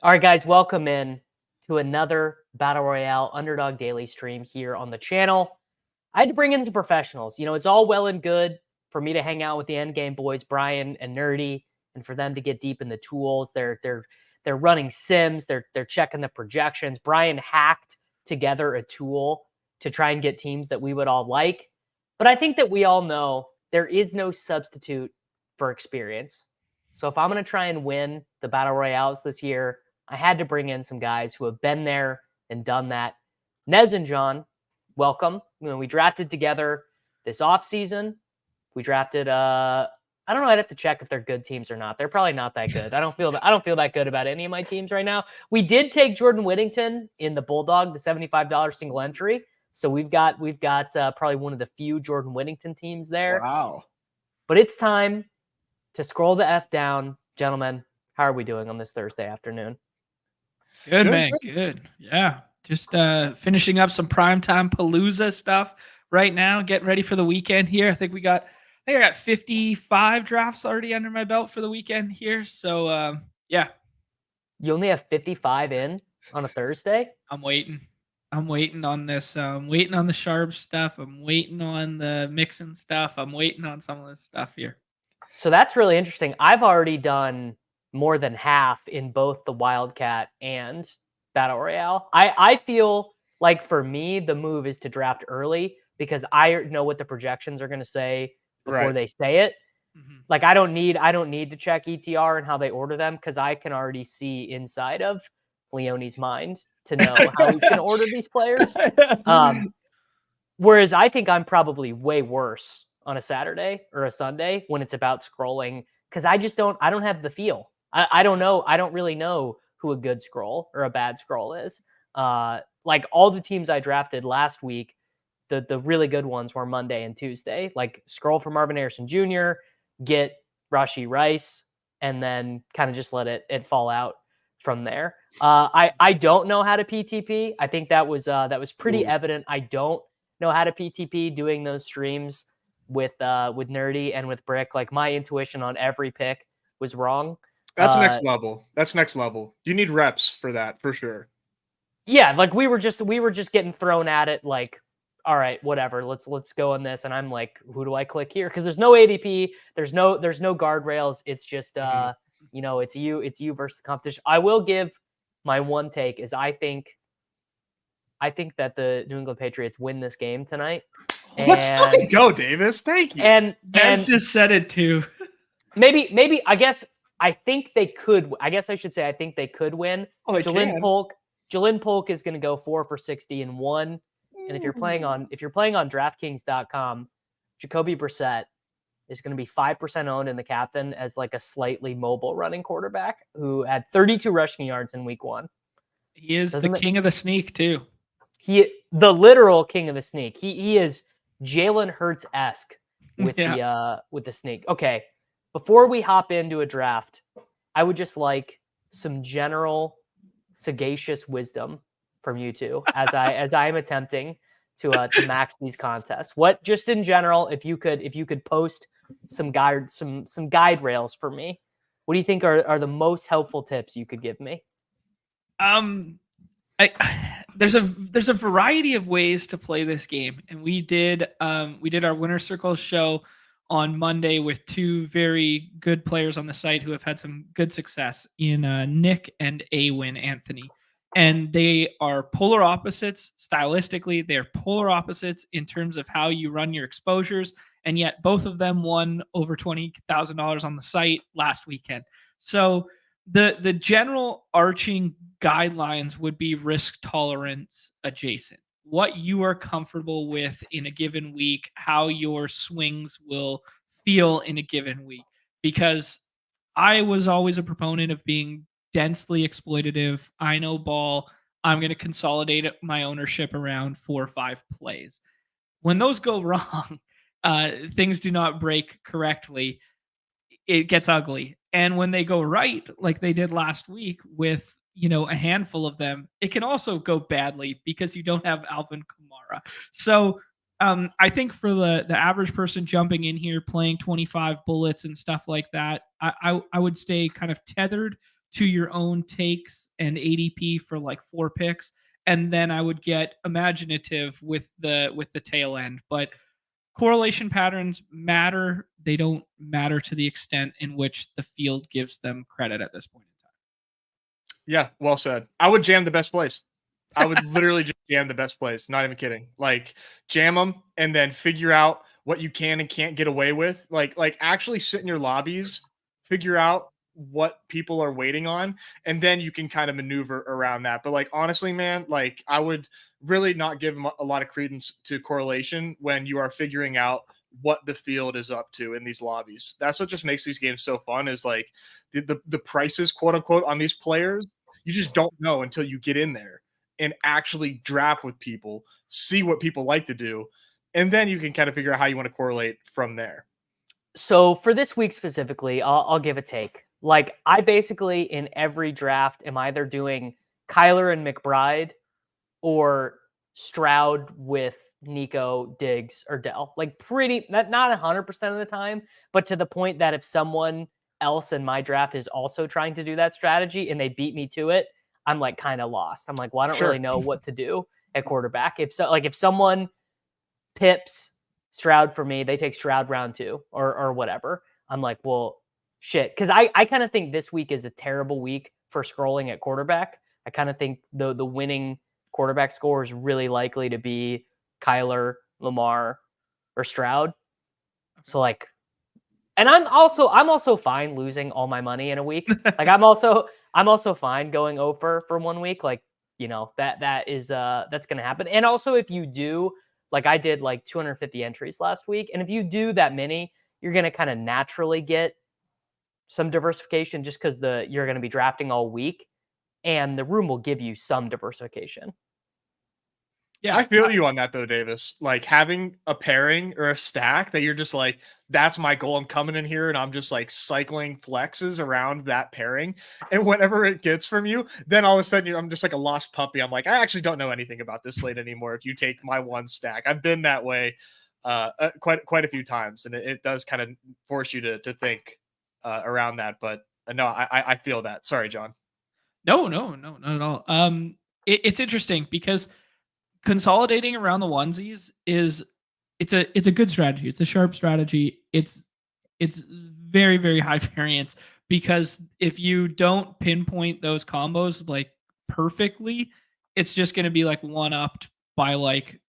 All right, guys, welcome in to another Battle Royale Underdog Daily stream here on the channel. I had to bring in some professionals. You know, it's all well and good for me to hang out with the endgame boys, Brian and Nerdy, and for them to get deep in the tools. They're running sims. They're checking the projections. Brian hacked together a tool to try and get teams that we would all like. But I think that we all know there is no substitute for experience. So if I'm going to try and win the Battle Royales this year, I had to bring in some guys who have been there and done that. Nez and Jon, welcome. You know, we drafted together this offseason. We drafted I don't know, I'd have to check if they're good teams or not. They're probably not that good. I don't feel that good about any of my teams right now. We did take Jordan Whittington in the Bulldog, the $75 single entry. So we've got probably one of the few Jordan Whittington teams there. Wow. But it's time to scroll the F down. Gentlemen, how are we doing on this Thursday afternoon? Good, man. Good. Yeah. Just finishing up some primetime Palooza stuff right now, getting ready for the weekend here. I think I got 55 drafts already under my belt for the weekend here. So, yeah. You only have 55 in on a Thursday? I'm waiting on this. I'm waiting on the sharp stuff. I'm waiting on the mixing stuff. I'm waiting on some of this stuff here. So that's really interesting. I've already done more than half in both the Wildcat and Battle Royale. I feel like for me, the move is to draft early because I know what the projections are going to say before they say it. Mm-hmm. Like I don't need to check ETR and how they order them because I can already see inside of Leone's mind to know how he's going to order these players. Whereas I think I'm probably way worse on a Saturday or a Sunday when it's about scrolling because I don't have the feel. I don't know. I don't really know who a good scroll or a bad scroll is. Like all the teams I drafted last week, the really good ones were Monday and Tuesday. Like scroll for Marvin Harrison Jr., get Rashee Rice, and then kind of just let it fall out from there. I don't know how to PTP. I think that was pretty evident. I don't know how to PTP doing those streams with Nerdy and with Brick. Like my intuition on every pick was wrong. That's next level. That's next level. You need reps for that for sure. Yeah, like we were just getting thrown at it like, all right, whatever, let's go on this. And I'm like, who do I click here? Because there's no ADP, there's no guardrails. It's just you know, it's you versus the competition. I will give my one take is I think that the New England Patriots win this game tonight. Let's fucking go, Davis. Thank you. And just said it too. maybe I guess I think they could. I guess I should say I think they could win. Oh, they can. Jalen Polk is going to go 4 for 60 and 1. And if you're playing on DraftKings.com, Jacoby Brissett is going to be 5% owned in the captain as like a slightly mobile running quarterback who had 32 rushing yards in week 1. He is the king of the sneak too. The literal king of the sneak. He is Jalen Hurts-esque with the sneak. Okay, before we hop into a draft, I would just like some general sagacious wisdom from you two as I am attempting to max these contests. What just in general, if you could post some guide rails for me, what do you think are the most helpful tips you could give me? There's a variety of ways to play this game, and we did our Winner Circle show on Monday with two very good players on the site who have had some good success in Nick and Awin Anthony. And they are polar opposites stylistically. They're polar opposites in terms of how you run your exposures. And yet both of them won over $20,000 on the site last weekend. So the general arching guidelines would be risk tolerance adjacent. What you are comfortable with in a given week, how your swings will feel in a given week. Because I was always a proponent of being densely exploitative. I know ball. I'm going to consolidate my ownership around 4 or 5 plays. When those go wrong, things do not break correctly. It gets ugly. And when they go right, like they did last week with, a handful of them, it can also go badly because you don't have Alvin Kamara. So I think for the average person jumping in here, playing 25 bullets and stuff like that, I would stay kind of tethered to your own takes and ADP for like 4 picks, and then I would get imaginative with the tail end. But correlation patterns matter. They don't matter to the extent in which the field gives them credit at this point in time. Yeah, well said. I would jam the best plays. I would literally just jam the best plays. Not even kidding. Like jam them and then figure out what you can and can't get away with. Like actually sit in your lobbies, figure out what people are waiting on, and then you can kind of maneuver around that. But like honestly, man, like I would really not give a lot of credence to correlation when you are figuring out what the field is up to in these lobbies. That's what just makes these games so fun, is like the prices, quote unquote, on these players. You just don't know until you get in there and actually draft with people, see what people like to do, and then you can kind of figure out how you want to correlate from there. So for this week specifically, I'll give a take. Like I basically in every draft am either doing Kyler and McBride or Stroud with Nico, Diggs, or Dell. Like pretty, not 100% of the time, but to the point that if someone else in my draft is also trying to do that strategy and they beat me to it, I'm like kind of lost. I'm like, well, I don't really know what to do at quarterback. If someone pips Stroud for me, they take Stroud round 2 or whatever. I'm like, well, shit. Because I kind of think this week is a terrible week for scrolling at quarterback. I kind of think the winning quarterback score is really likely to be Kyler, Lamar, or Stroud. Okay. So like, and I'm also fine losing all my money in a week. Like I'm also fine going over for 1 week. Like, you know, that's going to happen. And also if you do, like I did like 250 entries last week. And if you do that many, you're going to kind of naturally get some diversification just because you're going to be drafting all week and the room will give you some diversification. Yeah, I feel you on that though, Davis. Like having a pairing or a stack that you're just like, that's my goal. I'm coming in here and I'm just like cycling flexes around that pairing. And whenever it gets from you, then all of a sudden I'm just like a lost puppy. I'm like, I actually don't know anything about this slate anymore. If you take my one stack, I've been that way quite a few times, and it does kind of force you to think around that. But no, I feel that. Sorry, John. No, not at all. It's interesting because consolidating around the onesies it's a good strategy. It's a sharp strategy. It's very, very high variance because if you don't pinpoint those combos like perfectly, it's just going to be like one upped by like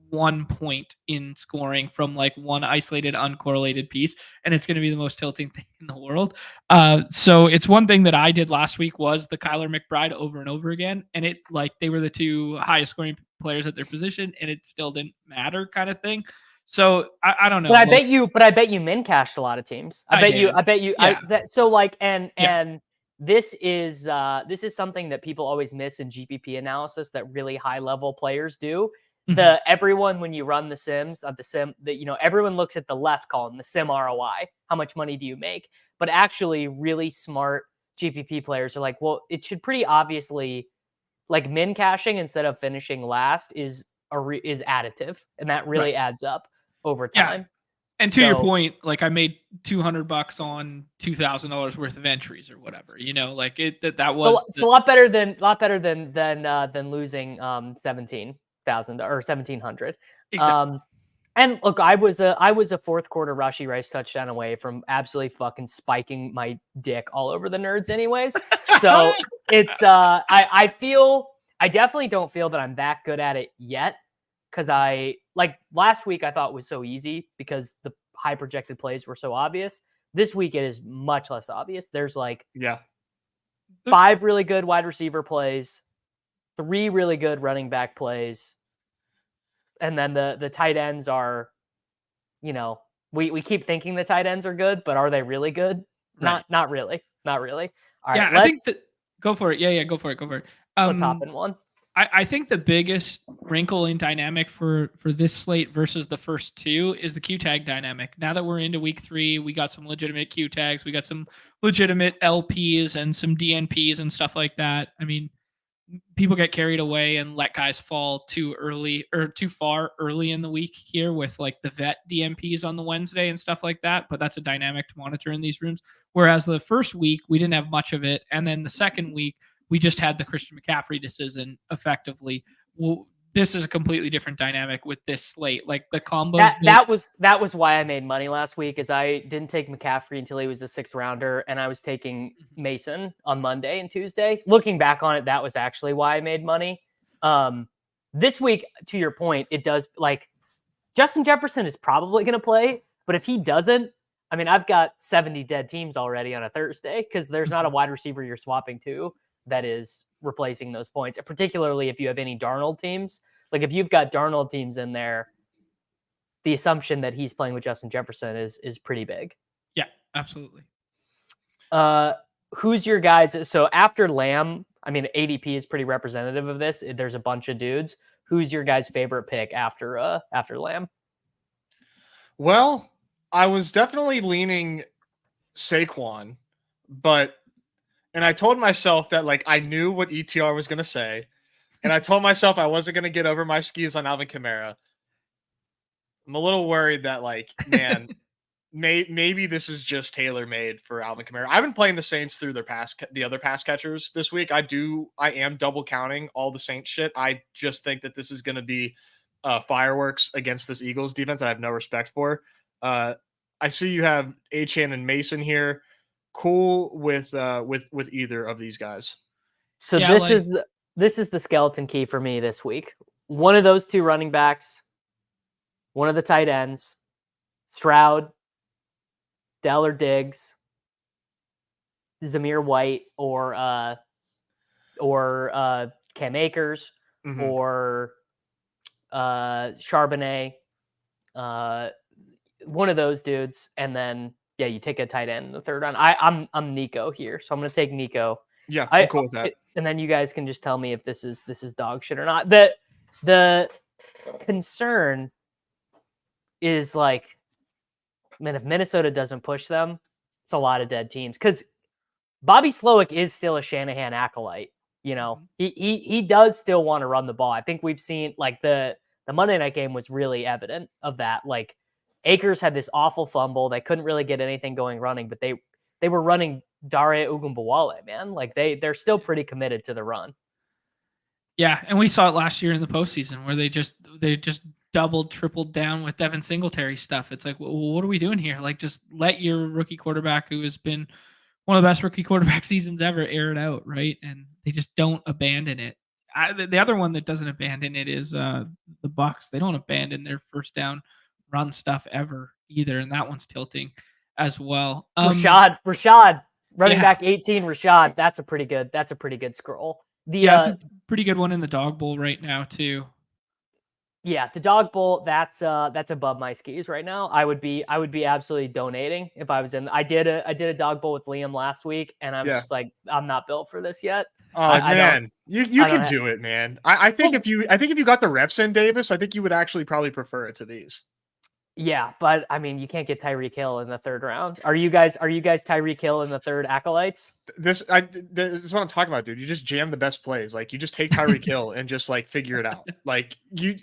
1 point in scoring from like one isolated uncorrelated piece, and it's going to be the most tilting thing in the world. So it's one thing that I did last week was the Kyler McBride over and over again, and it like they were the 2 highest scoring players at their position and it still didn't matter kind of thing. So I don't know. But I bet you min cashed a lot of teams. I bet you. Yeah. So like, and this is something that people always miss in GPP analysis that really high level players do. Everyone, when you run the sims of the sim, that you know, everyone looks at the left column, the sim ROI, how much money do you make? But actually, really smart GPP players are like, well, it should pretty obviously, like min cashing instead of finishing last is additive, and that really adds up over time. Yeah. And to your point, like I made $200 on $2,000 worth of entries or whatever, you know, like that was it's a lot better than losing 17,000 or 1,700. Exactly. And look, I was a fourth quarter Rashee Rice touchdown away from absolutely fucking spiking my dick all over the nerds anyways. So it's I definitely don't feel that I'm that good at it yet. Because like last week I thought was so easy because the high projected plays were so obvious. This week it is much less obvious. There's like 5 really good wide receiver plays, 3 really good running back plays, and then the tight ends are, you know, we keep thinking the tight ends are good, but are they really good? Right. Not really. All right, I think go for it. Yeah, go for it. Let's hop in one. I think the biggest wrinkle in dynamic for this slate versus the first 2 is the Q tag dynamic. Now that we're into week 3, we got some legitimate Q tags, we got some legitimate LPs and some DNPs and stuff like that. I mean, people get carried away and let guys fall too early or too far early in the week here with like the vet DMPs on the Wednesday and stuff like that. But that's a dynamic to monitor in these rooms. Whereas the first week, we didn't have much of it. And then the second week, we just had the Christian McCaffrey decision effectively. Well, this is a completely different dynamic with this slate. Like the combos. That was why I made money last week, is I didn't take McCaffrey until he was a 6th rounder, and I was taking Mason on Monday and Tuesday. Looking back on it, that was actually why I made money. This week, to your point, it does, like, Justin Jefferson is probably going to play, but if he doesn't, I mean, I've got 70 dead teams already on a Thursday because there's not a wide receiver you're swapping to that is replacing those points, particularly if you have any Darnold teams. Like if you've got Darnold teams in there, the assumption that he's playing with Justin Jefferson is pretty big. Yeah, absolutely. Who's your guys? So after Lamb, I mean, ADP is pretty representative of this. There's a bunch of dudes. Who's your guys' favorite pick after Lamb? Well, I was definitely leaning Saquon, and I told myself that like I knew what ETR was going to say, and I told myself I wasn't going to get over my skis on Alvin Kamara. I'm a little worried that like, man, maybe this is just tailor-made for Alvin Kamara. I've been playing the Saints through the other pass catchers this week. I am double counting all the Saints shit. I just think that this is going to be fireworks against this Eagles defense that I have no respect for. I see you have Achane and Mason here. Cool with either of these guys. So yeah, this is the skeleton key for me this week. One of those two running backs, one of the tight ends, Stroud, Dell or Diggs, Zamir White, or Cam Akers, or Charbonnet, one of those dudes, and then you take a tight end in the 3rd round. I'm Nico here, so I'm going to take Nico. Yeah, I'm cool with that. And then you guys can just tell me if this is dog shit or not. The concern is like, man, if Minnesota doesn't push them, it's a lot of dead teams. Because Bobby Slowick is still a Shanahan acolyte. You know, he does still want to run the ball. I think we've seen like the Monday night game was really evident of that. Like Akers had this awful fumble. They couldn't really get anything going running, but they were running Dare Ogunbowale, man. Like they're still pretty committed to the run. Yeah, and we saw it last year in the postseason where they just doubled, tripled down with Devin Singletary stuff. It's like, well, what are we doing here? Like, just let your rookie quarterback, who has been one of the best rookie quarterback seasons ever, air it out, right? And they just don't abandon it. The other one that doesn't abandon it is the Bucs. They don't abandon their first down run stuff ever either, and that one's tilting as well. Rashad, running back 18, Rashad. That's a pretty good scroll. It's a pretty good one in the dog bowl right now too. Yeah, the dog bowl, that's above my skis right now. I would be absolutely donating if I was in. I did a dog bowl with Liam last week, and I'm just like, I'm not built for this yet. Oh man, you can do it, man. I think if you got the reps in, Davis, I think you would actually probably prefer it to these. Yeah, but I mean, you can't get Tyreek Hill in the 3rd round. Are you guys Tyreek Hill in the 3rd acolytes? This is what I'm talking about, dude. You just jam the best plays. Like you just take Tyreek Hill and just like figure it out. Like you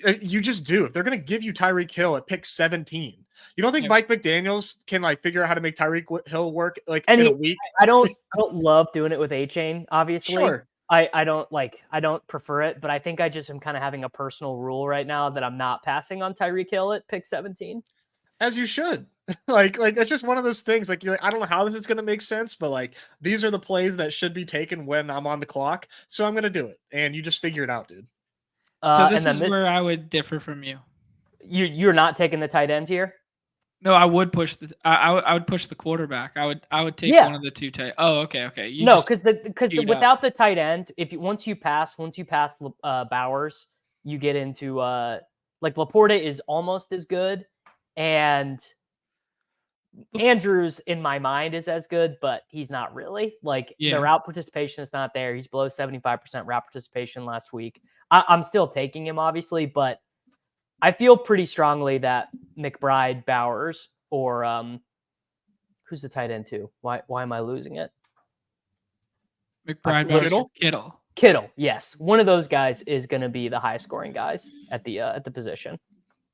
just do. If they're gonna give you Tyreek Hill at pick 17, you don't think Mike McDaniels can like figure out how to make Tyreek Hill work like in a week? I don't love doing it with Achane, obviously. Sure. I don't prefer it, but I think I just am kind of having a personal rule right now that I'm not passing on Tyreek Hill at pick 17. As you should. like it's just one of those things. Like you're like, I don't know how this is gonna make sense, but like these are the plays that should be taken when I'm on the clock. So I'm gonna do it. And you just figure it out, dude. So this is where I would differ from you. You're not taking the tight end here? No, I would push I would push the quarterback. I would take one of the two tight. Oh, okay. Because without the tight end, once you pass Bowers, you get into like Laporte is almost as good, and Andrews in my mind is as good, but he's not really. Like the route participation is not there. He's below 75% route participation last week. I'm still taking him, obviously, but I feel pretty strongly that McBride, Bowers, or who's the tight end too? Why am I losing it? McBride, Kittle. Kittle, yes. One of those guys is going to be the highest scoring guys at the position.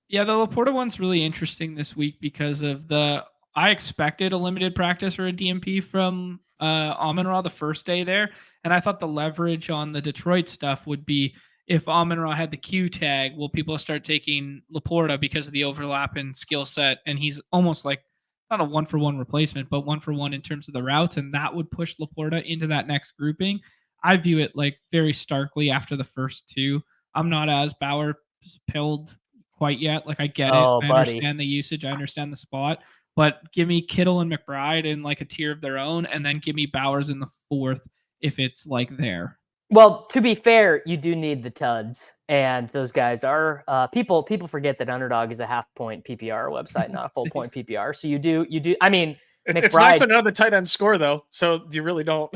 Yeah, the Laporta one's really interesting this week because of I expected a limited practice or a DMP from Amon-Ra the first day there, and I thought the leverage on the Detroit stuff would be if Amon-Ra had the Q tag, will people start taking Laporta because of the overlap in skill set, and he's almost like not a 1-for-1 replacement, but 1-for-1 in terms of the routes, and that would push Laporta into that next grouping. I view it like very starkly after the first two. I'm not as Bauer pilled quite yet. Like I get it. Oh, I buddy. understand the usage. I understand the spot. But give me Kittle and McBride in like a tier of their own, and then give me Bowers in the fourth if it's like there. Well, to be fair, you do need the Tuds, and those guys are people forget that Underdog is a half-point PPR website, not a full-point PPR. So you do. I mean, it's nice when none of the tight ends score though, so you really don't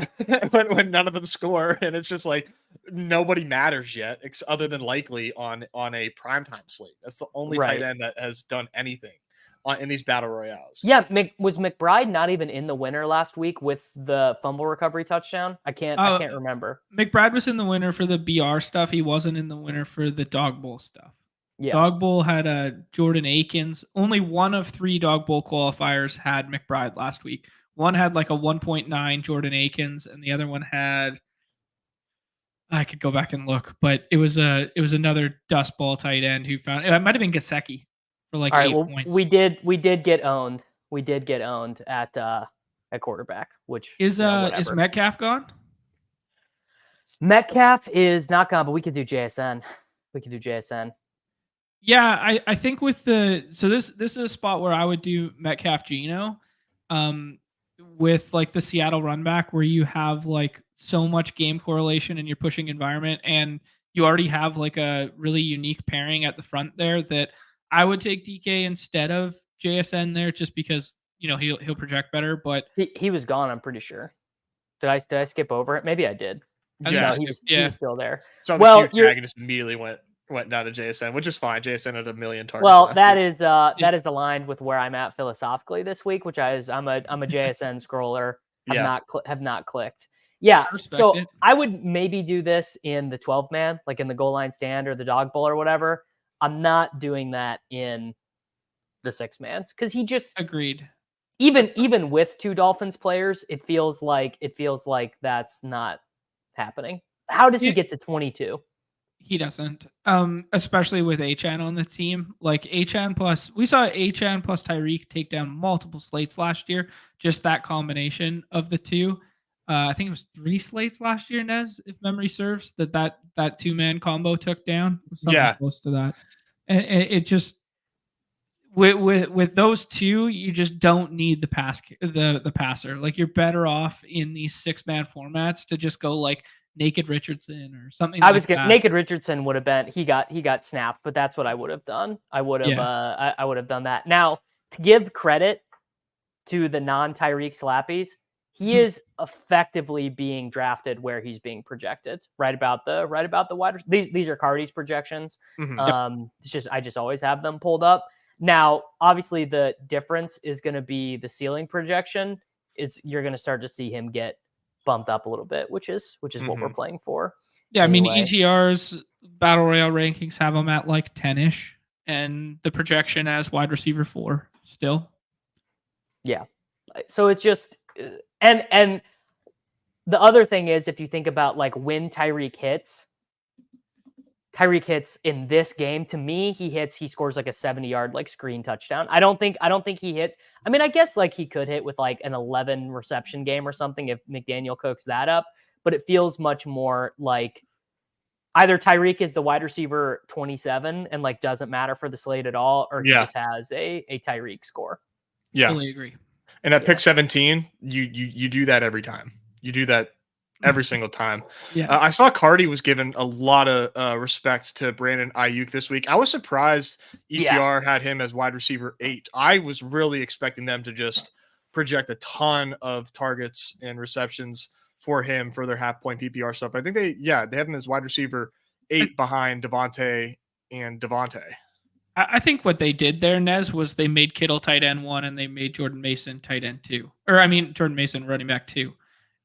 when none of them score, and it's just like nobody matters yet, other than likely on a primetime slate. That's the only tight end that has done anything in these battle royales. Yeah, was McBride not even in the winner last week with the fumble recovery touchdown? I can't remember. McBride was in the winner for the BR stuff. He wasn't in the winner for the Dog Bowl stuff. Yeah. Dog Bowl had Jordan Akins. Only one of 3 Dog Bowl qualifiers had McBride last week. One had like a 1.9 Jordan Akins, and the other one had, I could go back and look, but it was another dust ball tight end who found it. Might have been Gesicki for like 8 points. We did get owned. We did get owned at quarterback, which is Metcalf gone? Metcalf is not gone, but we could do JSN. Yeah, I think with this is a spot where I would do Metcalf Geno, with like the Seattle run back where you have like so much game correlation in your pushing environment, and you already have like a really unique pairing at the front there that I would take DK instead of JSN there just because he'll project better. But he was gone, I'm pretty sure. Did I skip over it? Maybe I did. Yeah, no, he was still there. So the tag just immediately went down to JSN, which is fine. JSN had 1 million targets. Well, that is aligned with where I'm at philosophically this week, which I'm a JSN scroller. Have not clicked. Yeah, so I would maybe do this in the 12-man, like in the goal line stand or the dog bowl or whatever. I'm not doing that in the 6-mans because he just agreed. Even with 2 Dolphins players, it feels like that's not happening. How does he get to 22? He doesn't, especially with Achane on the team. Like we saw Achane plus Tyreek take down multiple slates last year. Just that combination of the two. I think it was 3 slates last year, Nez, if memory serves, that 2-man combo took down. Something close to that. And it just with those two, you just don't need the passer. Like you're better off in these 6-man formats to just go like Naked Richardson or something. Naked Richardson would have been he got snapped, but that's what I would have done. I would have done that. Now, to give credit to the non-Tyreek slappies, he is effectively being drafted where he's being projected. Right about the wide. These are Cardi's projections. Mm-hmm. I just always have them pulled up. Now, obviously, the difference is going to be the ceiling projection. You're going to start to see him get bumped up a little bit, which is what we're playing for. Yeah, anyway. I mean, EGR's Battle Royale rankings have him at like 10-ish, and the projection as wide receiver 4 still. Yeah. So it's just and the other thing is, if you think about like when Tyreek hits in this game, to me, he scores like a 70-yard like screen touchdown. I don't think he hits. I mean, I guess like he could hit with like an 11 reception game or something if McDaniel cooks that up, but it feels much more like either Tyreek is the wide receiver 27 and like doesn't matter for the slate at all, or he just has a Tyreek score. Yeah. Totally agree. And at pick 17, you do that every time. You do that every single time. Yeah. I saw Cardi was given a lot of respect to Brandon Aiyuk this week. I was surprised ETR had him as wide receiver 8. I was really expecting them to just project a ton of targets and receptions for him for their half-point PPR stuff. I think they have him as wide receiver 8 behind Devontae and Devontae. I think what they did there, Nez, was they made Kittle tight end 1 and they made Jordan Mason tight end 2. Or I mean, Jordan Mason running back 2.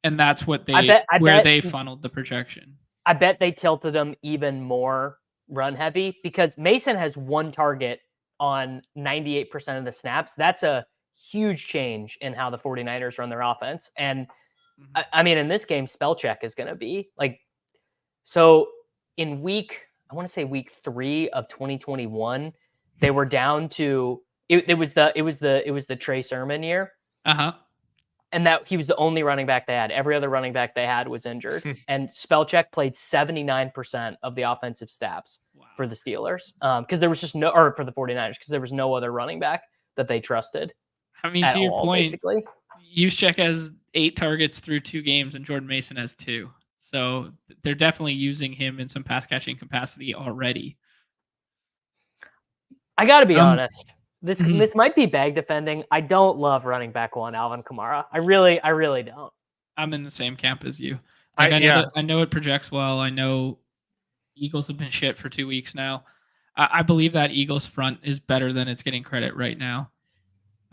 And that's what they funneled the projection. I bet they tilted him even more run heavy because Mason has one target on 98% of the snaps. That's a huge change in how the 49ers run their offense. And I mean, in this game, spell check is going to be like, so in I want to say week 3 of 2021, they were down to, it was the Trey Sermon year. Uh-huh. And that he was the only running back they had. Every other running back they had was injured. And Spellcheck played 79% of the offensive snaps for the Steelers. Because there was just or for the 49ers, because there was no other running back that they trusted. I mean, to your point, basically. Juszczyk has 8 targets through 2 games, and Jordan Mason has 2. So they're definitely using him in some pass catching capacity already. I got to be honest. This might be bag defending. I don't love running back 1 Alvin Kamara. I really don't. I'm in the same camp as you. Like, I know it projects well. I know Eagles have been shit for 2 weeks now. I believe that Eagles front is better than it's getting credit right now.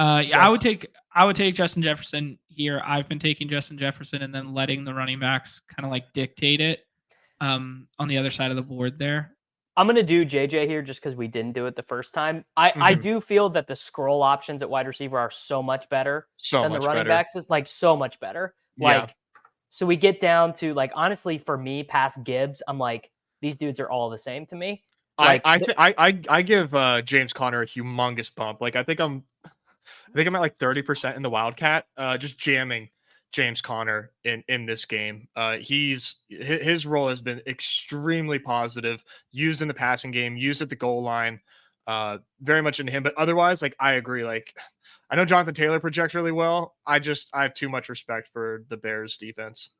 Yes. I would take Justin Jefferson here. I've been taking Justin Jefferson and then letting the running backs kind of like dictate it on the other side of the board there. I'm going to do JJ here just because we didn't do it the first time. I do feel that the scroll options at wide receiver are so much better than the running backs. Is like so much better. So we get down to like, honestly, for me, past Gibbs, I'm like, these dudes are all the same to me. Like, I give James Conner a humongous bump. Like I think I'm at like 30% in the Wildcat, just jamming James Conner in this game. His role has been extremely positive, used in the passing game, used at the goal line, very much in him. But otherwise, like I agree. Like I know Jonathan Taylor projects really well. I have too much respect for the Bears defense.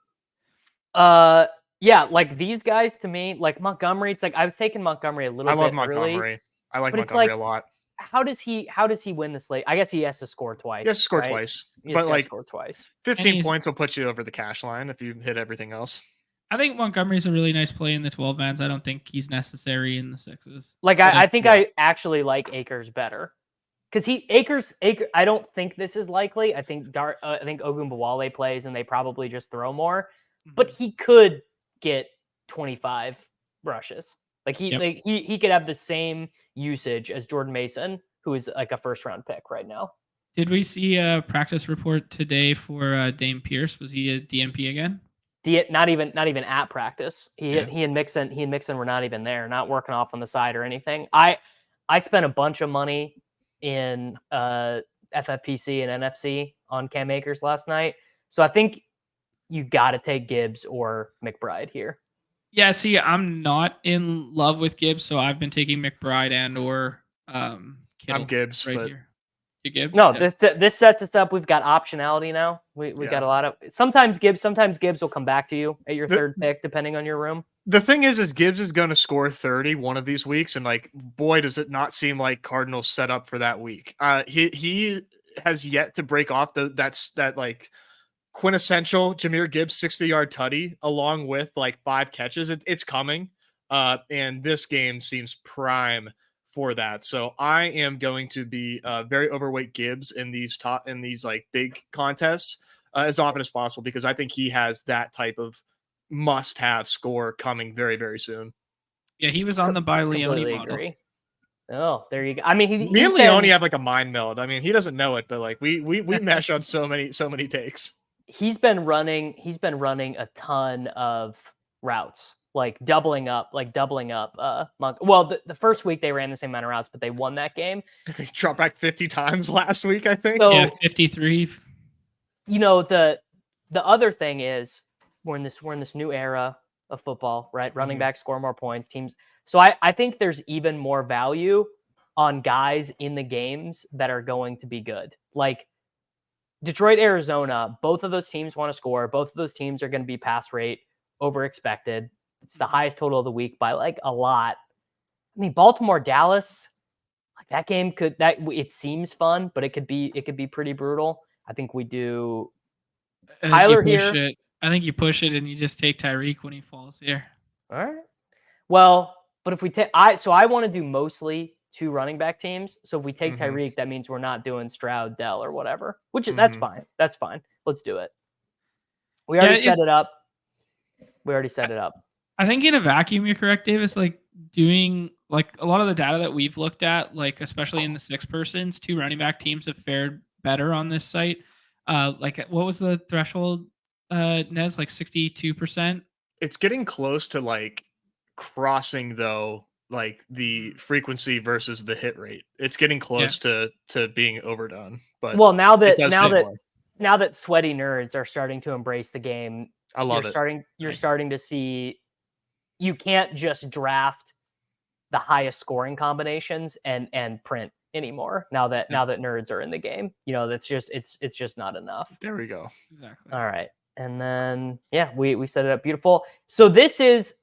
Yeah, like these guys to me, like Montgomery. It's like I was taking Montgomery a little bit. I love Montgomery. Early, I like Montgomery a lot. How does he win this late? I guess he has to score twice. He has to score twice. But like score twice. 15 points will put you over the cash line if you hit everything else. I think Montgomery's a really nice play in the 12 mans. I don't think he's necessary in the 6s. Like I think I actually like Akers better. Because Akers, I don't think this is likely. I think Ogunbowale plays and they probably just throw more. But he could get 25 rushes. Like he could have the same usage as Jordan Mason, who is like a first round pick right now. Did we see a practice report today for Dame Pierce? Was he a DNP again? Not even at practice. He and Mixon were not even there, not working off on the side or anything. I spent a bunch of money in FFPC and NFC on Cam Akers last night. So I think you got to take Gibbs or McBride here. Yeah, see, I'm not in love with Gibbs, so I've been taking McBride and or Kittle. I'm Gibbs right here. You Gibbs? No, this sets us up. We've got optionality now. We got a lot of sometimes Gibbs will come back to you at your third pick, depending on your room. The thing is Gibbs is going to score 30 one of these weeks, and like, boy, does it not seem like Cardinals set up for that week. He has yet to break off that like quintessential Jahmyr Gibbs 60-yard tutty along with like 5 catches. It's coming. And this game seems prime for that. So I am going to be very overweight Gibbs in these like big contests as often as possible, because I think he has that type of must-have score coming very, very soon. Yeah, he was on the by Leone model. Agree. Oh, there you go. I mean, me and Leone have like a mind meld. I mean, he doesn't know it, but like we mesh on so many takes. He's been running a ton of routes, like doubling up. The first week they ran the same amount of routes, but they won that game. They dropped back 50 times last week, I think. So, yeah, 53. You know, the other thing is we're in this new era of football, right? Running backs score more points, teams. So I think there's even more value on guys in the games that are going to be good. Like Detroit, Arizona, both of those teams want to score. Both of those teams are going to be pass rate over expected. It's the highest total of the week by like a lot. I mean, Baltimore, Dallas, like that game it seems fun, but it could be pretty brutal. I think we do Kyler here. I think you push it and you just take Tyreek when he falls here. All right. Well, but if we take, I want to do mostly 2 running back teams. So if we take Tyreek, that means we're not doing Stroud, Dell, or whatever. That's fine. That's fine. Let's do it. We already set it up. I think in a vacuum, you're correct, Davis. Like doing like a lot of the data that we've looked at, like especially in the 6-persons, 2 running back teams have fared better on this site. Like what was the threshold, Nez? Like 62%? It's getting close to like crossing though, like the frequency versus the hit rate. It's getting Yeah. close to being overdone. But Well, now it that does now take that more. now that sweaty nerds are starting to embrace the game, I love it. you're starting to see you can't just draft the highest scoring combinations and print anymore. Now that nerds are in the game, that's just it's just not enough. There we go. Exactly. All right, and then we set it up beautiful. So this is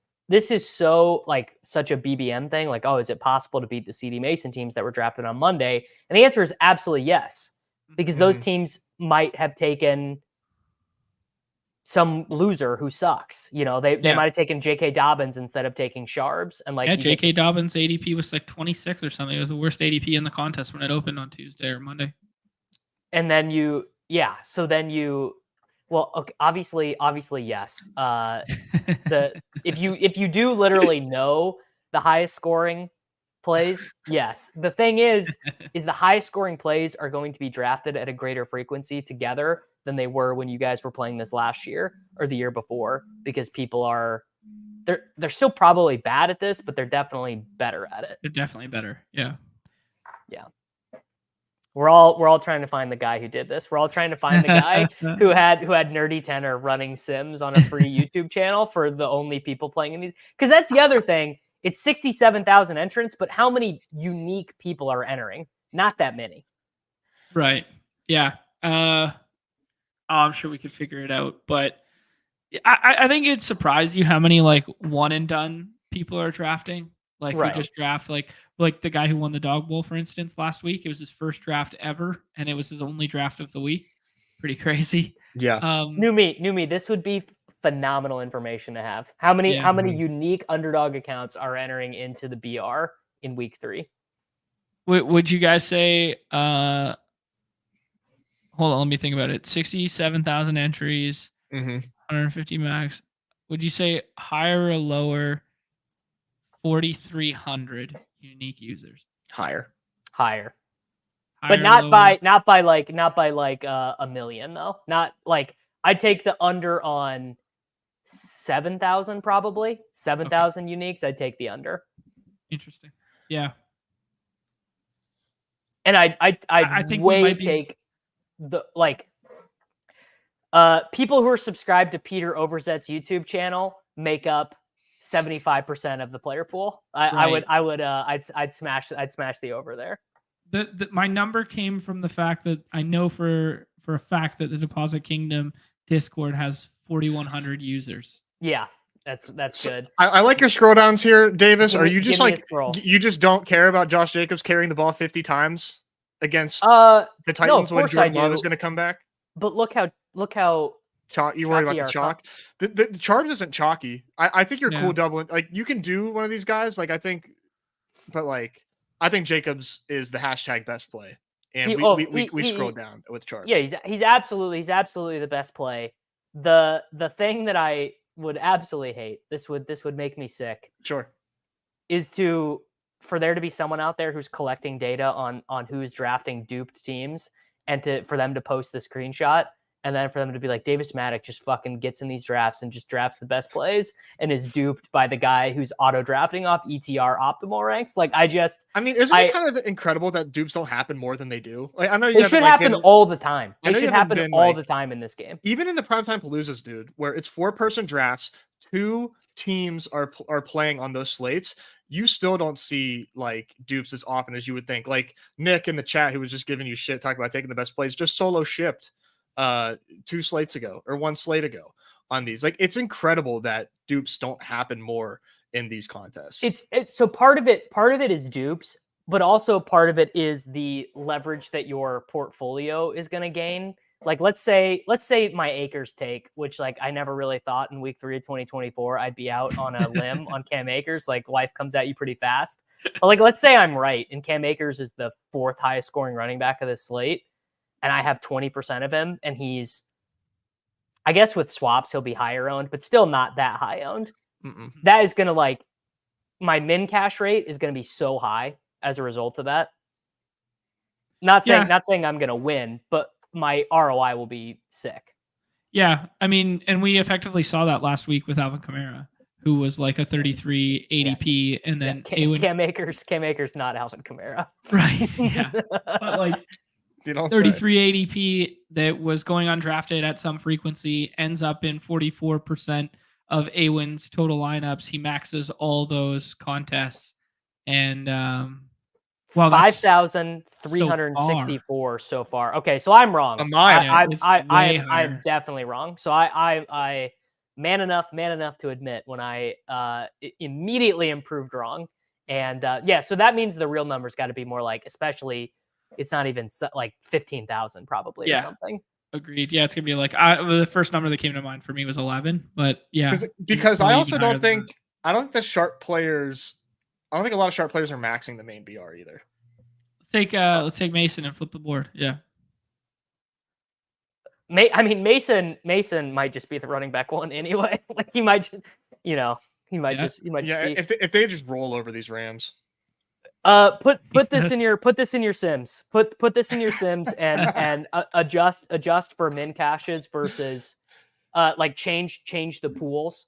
so like such a BBM thing. Like, oh, is it possible to beat the CD Mason teams that were drafted on Monday? And the answer is absolutely yes, because those teams might have taken some loser who sucks. They might have taken J.K. Dobbins instead of taking Sharbs. And like, J.K. Dobbins' ADP was like 26 or something. It was the worst ADP in the contest when it opened on Tuesday or Monday. And then well, okay, obviously yes. If you do literally know the highest scoring plays, yes. The thing is the highest scoring plays are going to be drafted at a greater frequency together than they were when you guys were playing this last year or the year before, because people are they're still probably bad at this, but they're definitely better at it. They're definitely better. Yeah. Yeah. We're all trying to find the guy who did this. We're all trying to find the guy who had Nerdy Tenor running Sims on a free YouTube channel for the only people playing in these. Because that's the other thing. It's 67,000 entrants, but how many unique people are entering? Not that many. Right. Yeah. I'm sure we could figure it out, but I think it'd surprise you how many like one and done people are drafting. Like who just draft like the guy who won the Dog Bowl, for instance, last week. It was his first draft ever, and it was his only draft of the week. Pretty crazy. Yeah. New me. This would be phenomenal information to have. How many unique Underdog accounts are entering into the BR in week 3? Would you guys say? Hold on, let me think about it. 67,000 entries, 150 max. Would you say higher or lower? 4,300 unique users. Higher, but not by a million though. Not like I'd take the under on 7,000 probably 7,000 uniques. I'd take the under. Interesting. Yeah. And I think take the people who are subscribed to Peter Overzet's YouTube channel make up 75% of the player pool. I'd smash the over there. My number came from the fact that I know for a fact that the Deposit Kingdom Discord has 4,100 users. Yeah, that's good. I like your scroll downs here, Davis. Are you just like you just don't care about Josh Jacobs carrying the ball 50 times against the Titans when Jordan Love is going to come back? But look how you worried about the chalk. The charge isn't chalky. I think you're cool doubling. Like you can do one of these guys. Like I think Jacobs is the hashtag best play, and we scrolled down with charge. Yeah, he's absolutely the best play. The thing that I would absolutely hate, this would make me sick. Sure, is for there to be someone out there who's collecting data on who's drafting duped teams, and for them to post the screenshot. And then for them to be like, Davis Mattek just fucking gets in these drafts and just drafts the best plays and is duped by the guy who's auto drafting off ETR optimal ranks. Like, isn't it kind of incredible that dupes don't happen more than they do? Like, I know they should happen all the time. They should happen all the time in this game. Even in the primetime Paloozas, dude, where it's 4-person drafts, 2 teams are playing on those slates. You still don't see like dupes as often as you would think. Like Nick in the chat, who was just giving you shit, talking about taking the best plays, just solo shipped 2 slates ago or 1 slate ago on these. Like it's incredible that dupes don't happen more in these contests. It's so part of it is dupes, but also part of it is the leverage that your portfolio is going to gain. Like let's say my Akers take, which like I never really thought in week 3 of 2024 I'd be out on a limb on Cam Akers. Like life comes at you pretty fast. But like let's say I'm right and Cam Akers is the 4th highest scoring running back of this slate. And I have 20% of him, and he's, I guess with swaps, he'll be higher owned, but still not that high owned. that is gonna like my min cash rate is gonna be so high as a result of that. Not saying I'm gonna win, but my ROI will be sick. Yeah, I mean, and we effectively saw that last week with Alvin Kamara, who was like a 33 ADP, and then Cam Akers, not Alvin Kamara. Right. Yeah. But like 33 ADP that was going undrafted at some frequency ends up in 44% of Awin's total lineups. He maxes all those contests, and 5,364 so far. Okay, so I'm wrong. I'm definitely wrong. So I man enough to admit when I immediately improved wrong. And so that means the real number's got to be more like, especially it's not even like 15,000 probably or something. Agreed. Yeah, it's gonna be like the first number that came to mind for me was 11, but yeah, because I also don't think a lot of sharp players are maxing the main BR either. Let's take Mason and flip the board. Yeah. Mason might just be the running back one anyway. Like he might just, just if they just roll over these Rams. Put this in your Sims. Put this in your Sims and adjust for min caches versus like change the pools.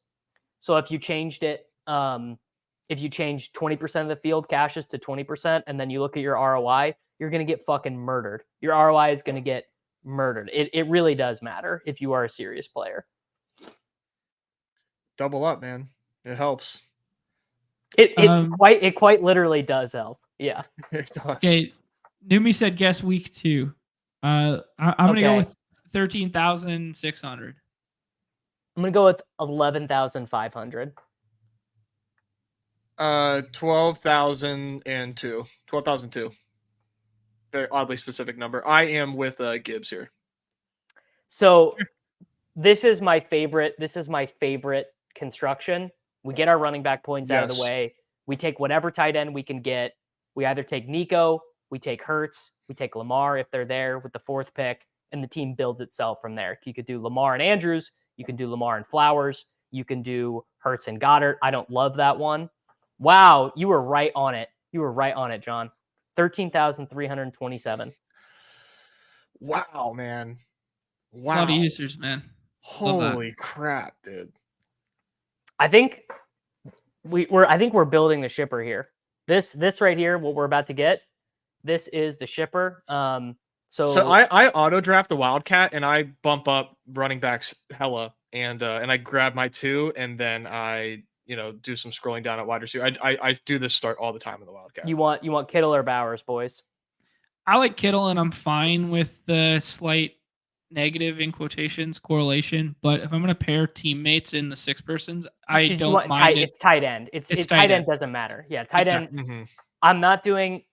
So if you changed it, if you change 20% of the field caches to 20%, and then you look at your ROI, you're gonna get fucking murdered. Your ROI is gonna get murdered. It really does matter if you are a serious player. Double up, man. It helps. It quite literally does help. Yeah. It does. Okay. Numi said guess week 2. I'm gonna go with 13,600. I'm gonna go with 11,500. 12,002. 12,002. Very oddly specific number. I am with Gibbs here. So this is my favorite construction. We get our running back points out of the way. We take whatever tight end we can get. We either take Nico, we take Hurts, we take Lamar if they're there with the 4th pick, and the team builds itself from there. You could do Lamar and Andrews. You can do Lamar and Flowers. You can do Hurts and Goddard. I don't love that one. Wow, you were right on it. John. 13,327. Wow, man. Wow. A lot of users, man. Holy crap, dude. I think we're building the shipper here. This right here, what we're about to get, this is the shipper. So I auto draft the Wildcat and I bump up running backs hella, and I grab my 2, and then I do some scrolling down at wide receiver. I do this start all the time in the Wildcat. You want Kittle or Bowers, boys? I like Kittle, and I'm fine with the slight negative in quotations correlation. But if I'm going to pair teammates in the 6 persons, I don't mind it. It's tight end. It's tight end doesn't matter. Yeah, tight end. Mm-hmm. I'm not doing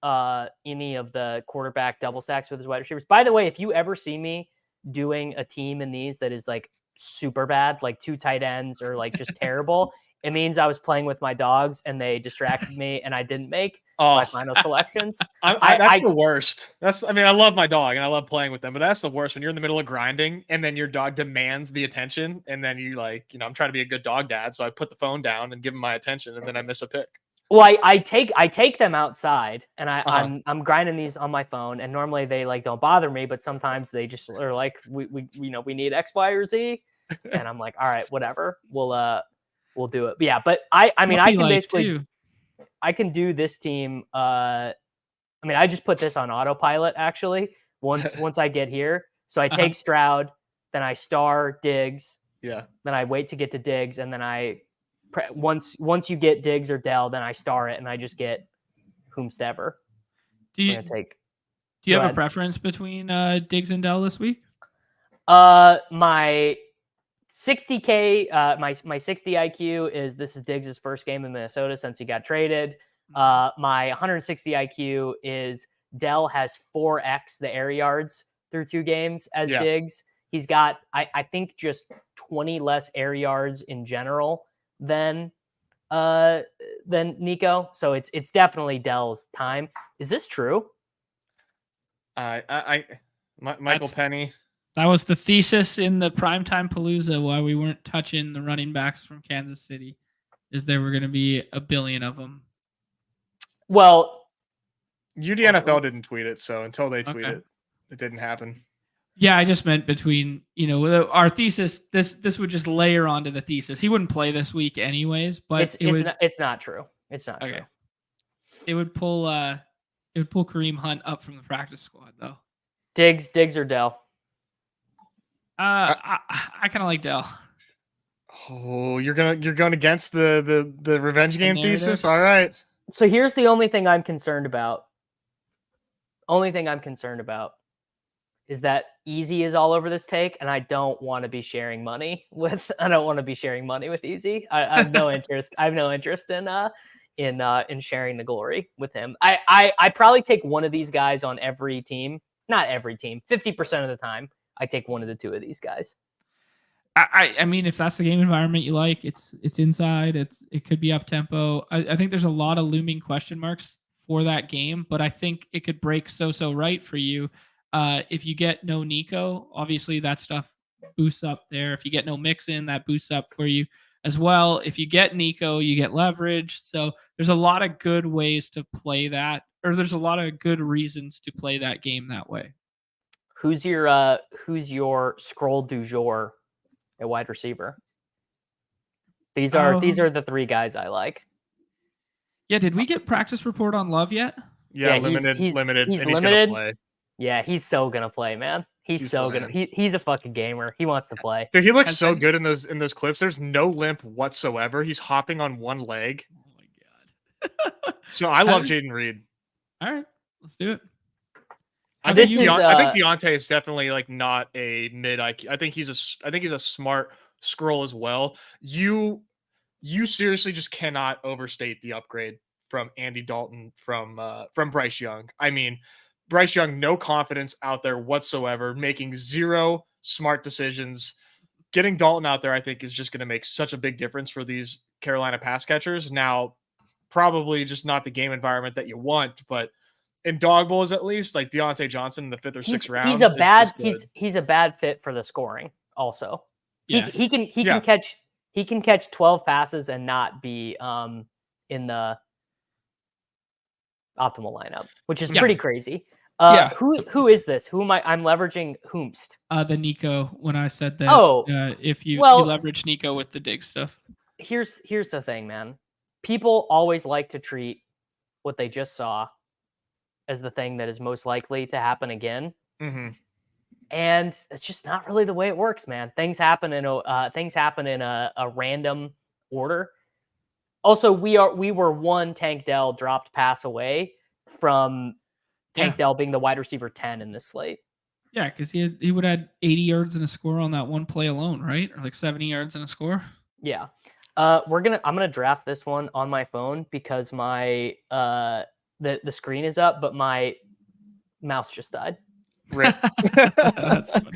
any of the quarterback double stacks with his wide receivers. By the way, if you ever see me doing a team in these that is like super bad, like 2 tight ends or like just terrible, it means I was playing with my dogs and they distracted me and I didn't make my final selections. That's the worst. I love my dog and I love playing with them, but that's the worst when you're in the middle of grinding and then your dog demands the attention, and then you I'm trying to be a good dog dad, so I put the phone down and give him my attention, and then I miss a pick. Well, I take them outside and I'm grinding these on my phone, and normally they don't bother me, but sometimes they just are like, we need X, Y, or Z, and I'm like, all right, whatever, we'll do it. But yeah, but I can basically I can do this team. I just put this on autopilot actually once I get here. So I take Stroud, then I star Diggs, then I wait to get to Diggs, and then once you get Diggs or Dell, then I star it and I just get whomstever. Do you have a preference between Diggs and Dell this week? My 60K, my 60 IQ this is Diggs' first game in Minnesota since he got traded. My 160 IQ is Dell has 4x the air yards through 2 games as Diggs. He's got, I think, just 20 less air yards in general than Nico. So it's definitely Dell's time. Is this true? Michael Penny That was the thesis in the primetime Palooza why we weren't touching the running backs from Kansas City, is there were going to be a billion of them. Well, UDNFL didn't tweet it, so until they tweet Okay. it, it didn't happen. Yeah, I just meant between, our thesis, this would just layer onto the thesis. He wouldn't play this week anyways, but it's not true. It's not true. It would pull Kareem Hunt up from the practice squad though. Diggs or Dell? I kind of like Dell. Oh, you're going against the revenge game thesis? All right. So here's the only thing I'm concerned about. Only thing I'm concerned about is that Easy is all over this take, and I don't want to be sharing money with. I don't want to be sharing money with Easy. I have no interest. I have no interest in sharing the glory with him. I probably take one of these guys on every team. Not every team. 50% of the time, I take one of the two of these guys. I mean, if that's the game environment you like, it's inside. It could be up tempo. I think there's a lot of looming question marks for that game, but I think it could break so right for you. If you get no Nico, obviously that stuff boosts up there. If you get no Mixon, that boosts up for you as well. If you get Nico, you get leverage. So there's a lot of good ways to play that, or there's a lot of good reasons to play that game that way. Who's your scroll du jour at wide receiver? These are the three guys I like. Yeah, did we get practice report on Love yet? Yeah, limited. He's and limited. He's gonna play. Yeah, he's so gonna play, man. He's a fucking gamer. He wants to play. Dude, he looks so good in those clips. There's no limp whatsoever. He's hopping on one leg. Oh my god. So I love Jaden Reed. All right, let's do it. I think Deontay is definitely like not a mid IQ. I think he's a smart scroll as well. You seriously just cannot overstate the upgrade from Andy Dalton from Bryce Young. I mean, Bryce Young, no confidence out there whatsoever, making zero smart decisions. Getting Dalton out there, I think, is just going to make such a big difference for these Carolina pass catchers. Now, probably just not the game environment that you want, but in dog bowls at least, like Deontay Johnson in the 5th or 6th round, he's a bad fit for the scoring. Also, yeah. he can catch 12 passes and not be in the optimal lineup, which is pretty crazy. Who is this? Who am I? I'm leveraging whomst. The Nico. When I said that, if you leverage Nico with the dig stuff. Here's the thing, man. People always like to treat what they just saw as the thing that is most likely to happen again. Mm-hmm. And it's just not really the way it works, man. Things happen in a random order. Also, we were one Tank Dell dropped pass away from Tank Dell being the wide receiver 10 in this slate. Yeah, because he would have had 80 yards and a score on that one play alone, right? Or like 70 yards and a score. Yeah. I'm gonna draft this one on my phone because my the screen is up, but my mouse just died. Rip. That's funny.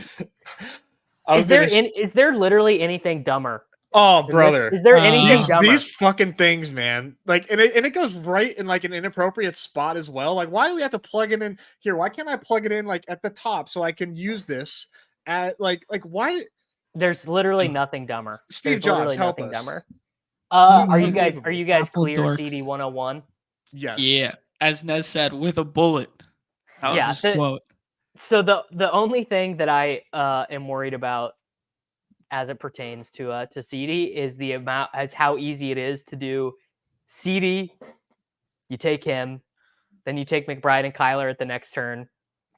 Is there literally anything dumber? Oh, brother. Is there anything dumber? These fucking things, man. Like, and it goes right in like an inappropriate spot as well. Like, why do we have to plug it in here? Why can't I plug it in like at the top so I can use this at like why? There's literally nothing dumber. Steve Jobs, help us. Dumber. Are you guys Apple clear dorks. CD 101? Yes. Yeah. As Nez said, with a bullet. Quote. So the only thing that I am worried about as it pertains to CD is how easy it is to do CD. You take him, then you take McBride and Kyler at the next turn,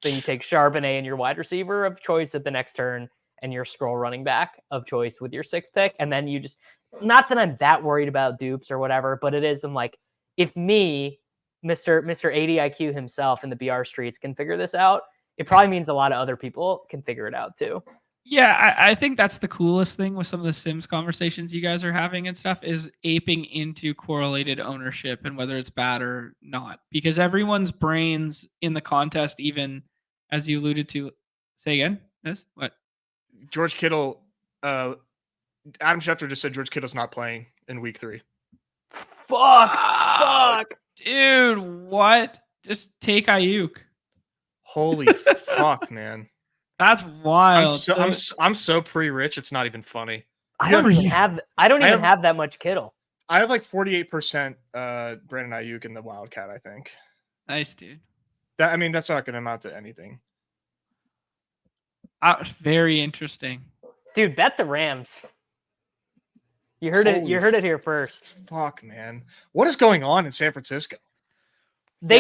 then you take Charbonnet and your wide receiver of choice at the next turn, and your scroll running back of choice with your 6th pick, and then you just, not that I'm that worried about dupes or whatever, but it is, I'm like, if me, Mr. 80 IQ himself in the BR streets can figure this out, it probably means a lot of other people can figure it out too. Yeah, I think that's the coolest thing with some of the Sims conversations you guys are having and stuff is aping into correlated ownership and whether it's bad or not. Because everyone's brains in the contest, even as you alluded to, say again, yes? What? George Kittle, Adam Schefter just said George Kittle's not playing in week 3. Fuck. Dude, what? Just take aiyuk. Holy fuck, man. That's wild. I'm so pre-rich. It's not even funny. I don't even have that much Kittle. I have like 48% Brandon Aiyuk in the Wildcat, I think. Nice, dude. That's not going to amount to anything. Very interesting. Dude, bet the Rams. You heard it here first. Fuck, man. What is going on in San Francisco? They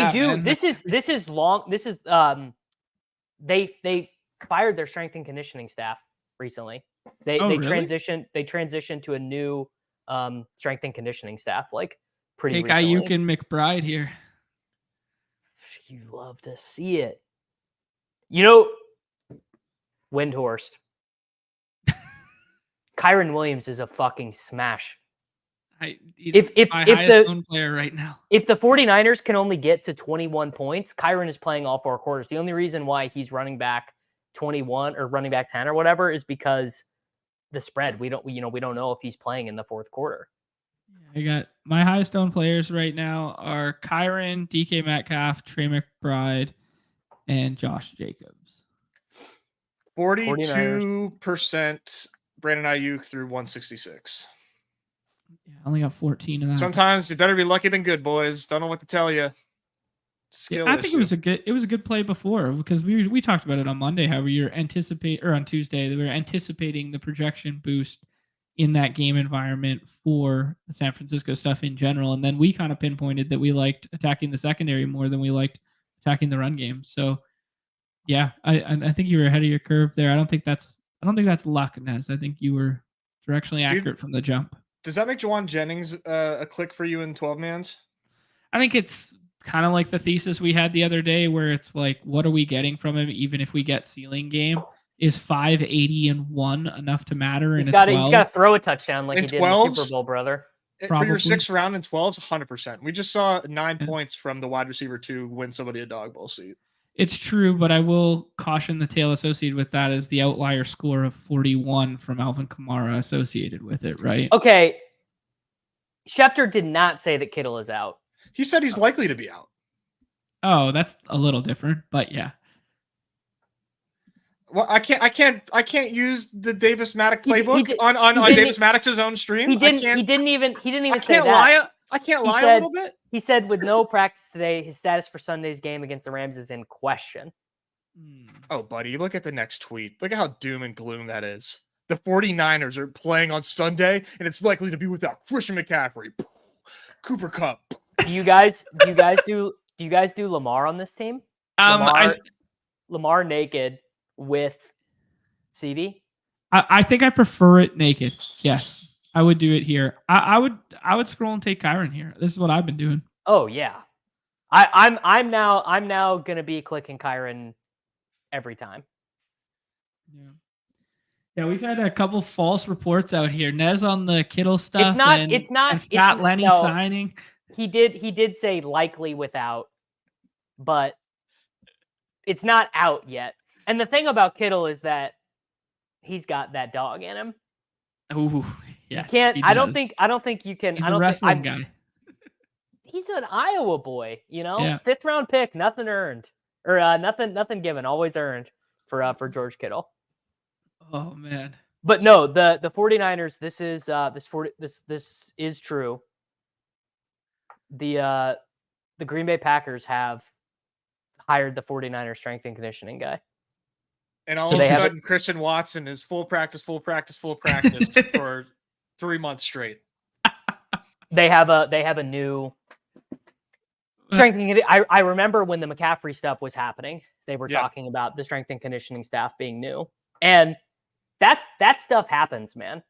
fired their strength and conditioning staff recently. They transitioned to a new strength and conditioning staff pretty recently. Take Aiyuk and McBride here. You love to see it. Windhorst. Kyren Williams is a fucking smash. He's my highest owned player right now. If the 49ers can only get to 21 points, Kyren is playing all 4 quarters. The only reason why he's running back 21 or running back 10 or whatever is because the spread. We don't know if he's playing in the 4th quarter. I got my highest owned players right now are Kyren, DK Metcalf, Trey McBride, and Josh Jacobs. 42% Brandon Aiyuk through 166. Yeah, I only got 14 of that. Sometimes you better be lucky than good, boys. Don't know what to tell you. I think it was a good play before because we talked about it on Monday how we were on Tuesday we were anticipating the projection boost in that game environment for the San Francisco stuff in general, and then we kind of pinpointed that we liked attacking the secondary more than we liked attacking the run game. So yeah, I think you were ahead of your curve there. I don't think that's luck, Nez. I think you were directionally accurate from the jump. Does that make Jawan Jennings a click for you in 12-mans? I think it's kind of like the thesis we had the other day where it's like, what are we getting from him even if we get ceiling game? Is 580 and 1 enough to matter? He's got to throw a touchdown like he did in the Super Bowl, brother. For your 6th round in 12s, 100%. We just saw 9 points from the wide receiver to win somebody a dog bowl seat. It's true, but I will caution the tale associated with that is the outlier score of 41 from Alvin Kamara associated with it, right? Okay. Schefter did not say that Kittle is out. He said he's likely to be out. Oh, that's a little different, but yeah. Well, I can't use the Davis Mattek playbook on Davis Mattek's own stream. He didn't even say that. I can't lie a little bit. He said with no practice today, his status for Sunday's game against the Rams is in question. Oh, buddy, look at the next tweet. Look at how doom and gloom that is. The 49ers are playing on Sunday, and it's likely to be without Christian McCaffrey, Cooper Kupp. Do you guys do Lamar on this team? Lamar naked with CD? I think I prefer it naked. Yes. I would do it here. I would scroll and take Kyren here. This is what I've been doing. Oh yeah. I'm now gonna be clicking Kyren every time. Yeah, we've had a couple false reports out here. Nez on the Kittle stuff. It's not Lenny signing. He did say likely without, but it's not out yet. And the thing about Kittle is that he's got that dog in him. Ooh, yes, you can't. I don't think you can. He's a wrestling guy. He's an Iowa boy, Yeah. 5th round pick, nothing earned or nothing given, always earned for George Kittle. Oh man. But no, the 49ers. This is true. The Green Bay Packers have hired the 49ers strength and conditioning guy. And all of a sudden, Christian Watson is full practice for 3 months straight. They have a new strength and conditioning. I remember when the McCaffrey stuff was happening, they were talking about the strength and conditioning staff being new, and that stuff happens, man.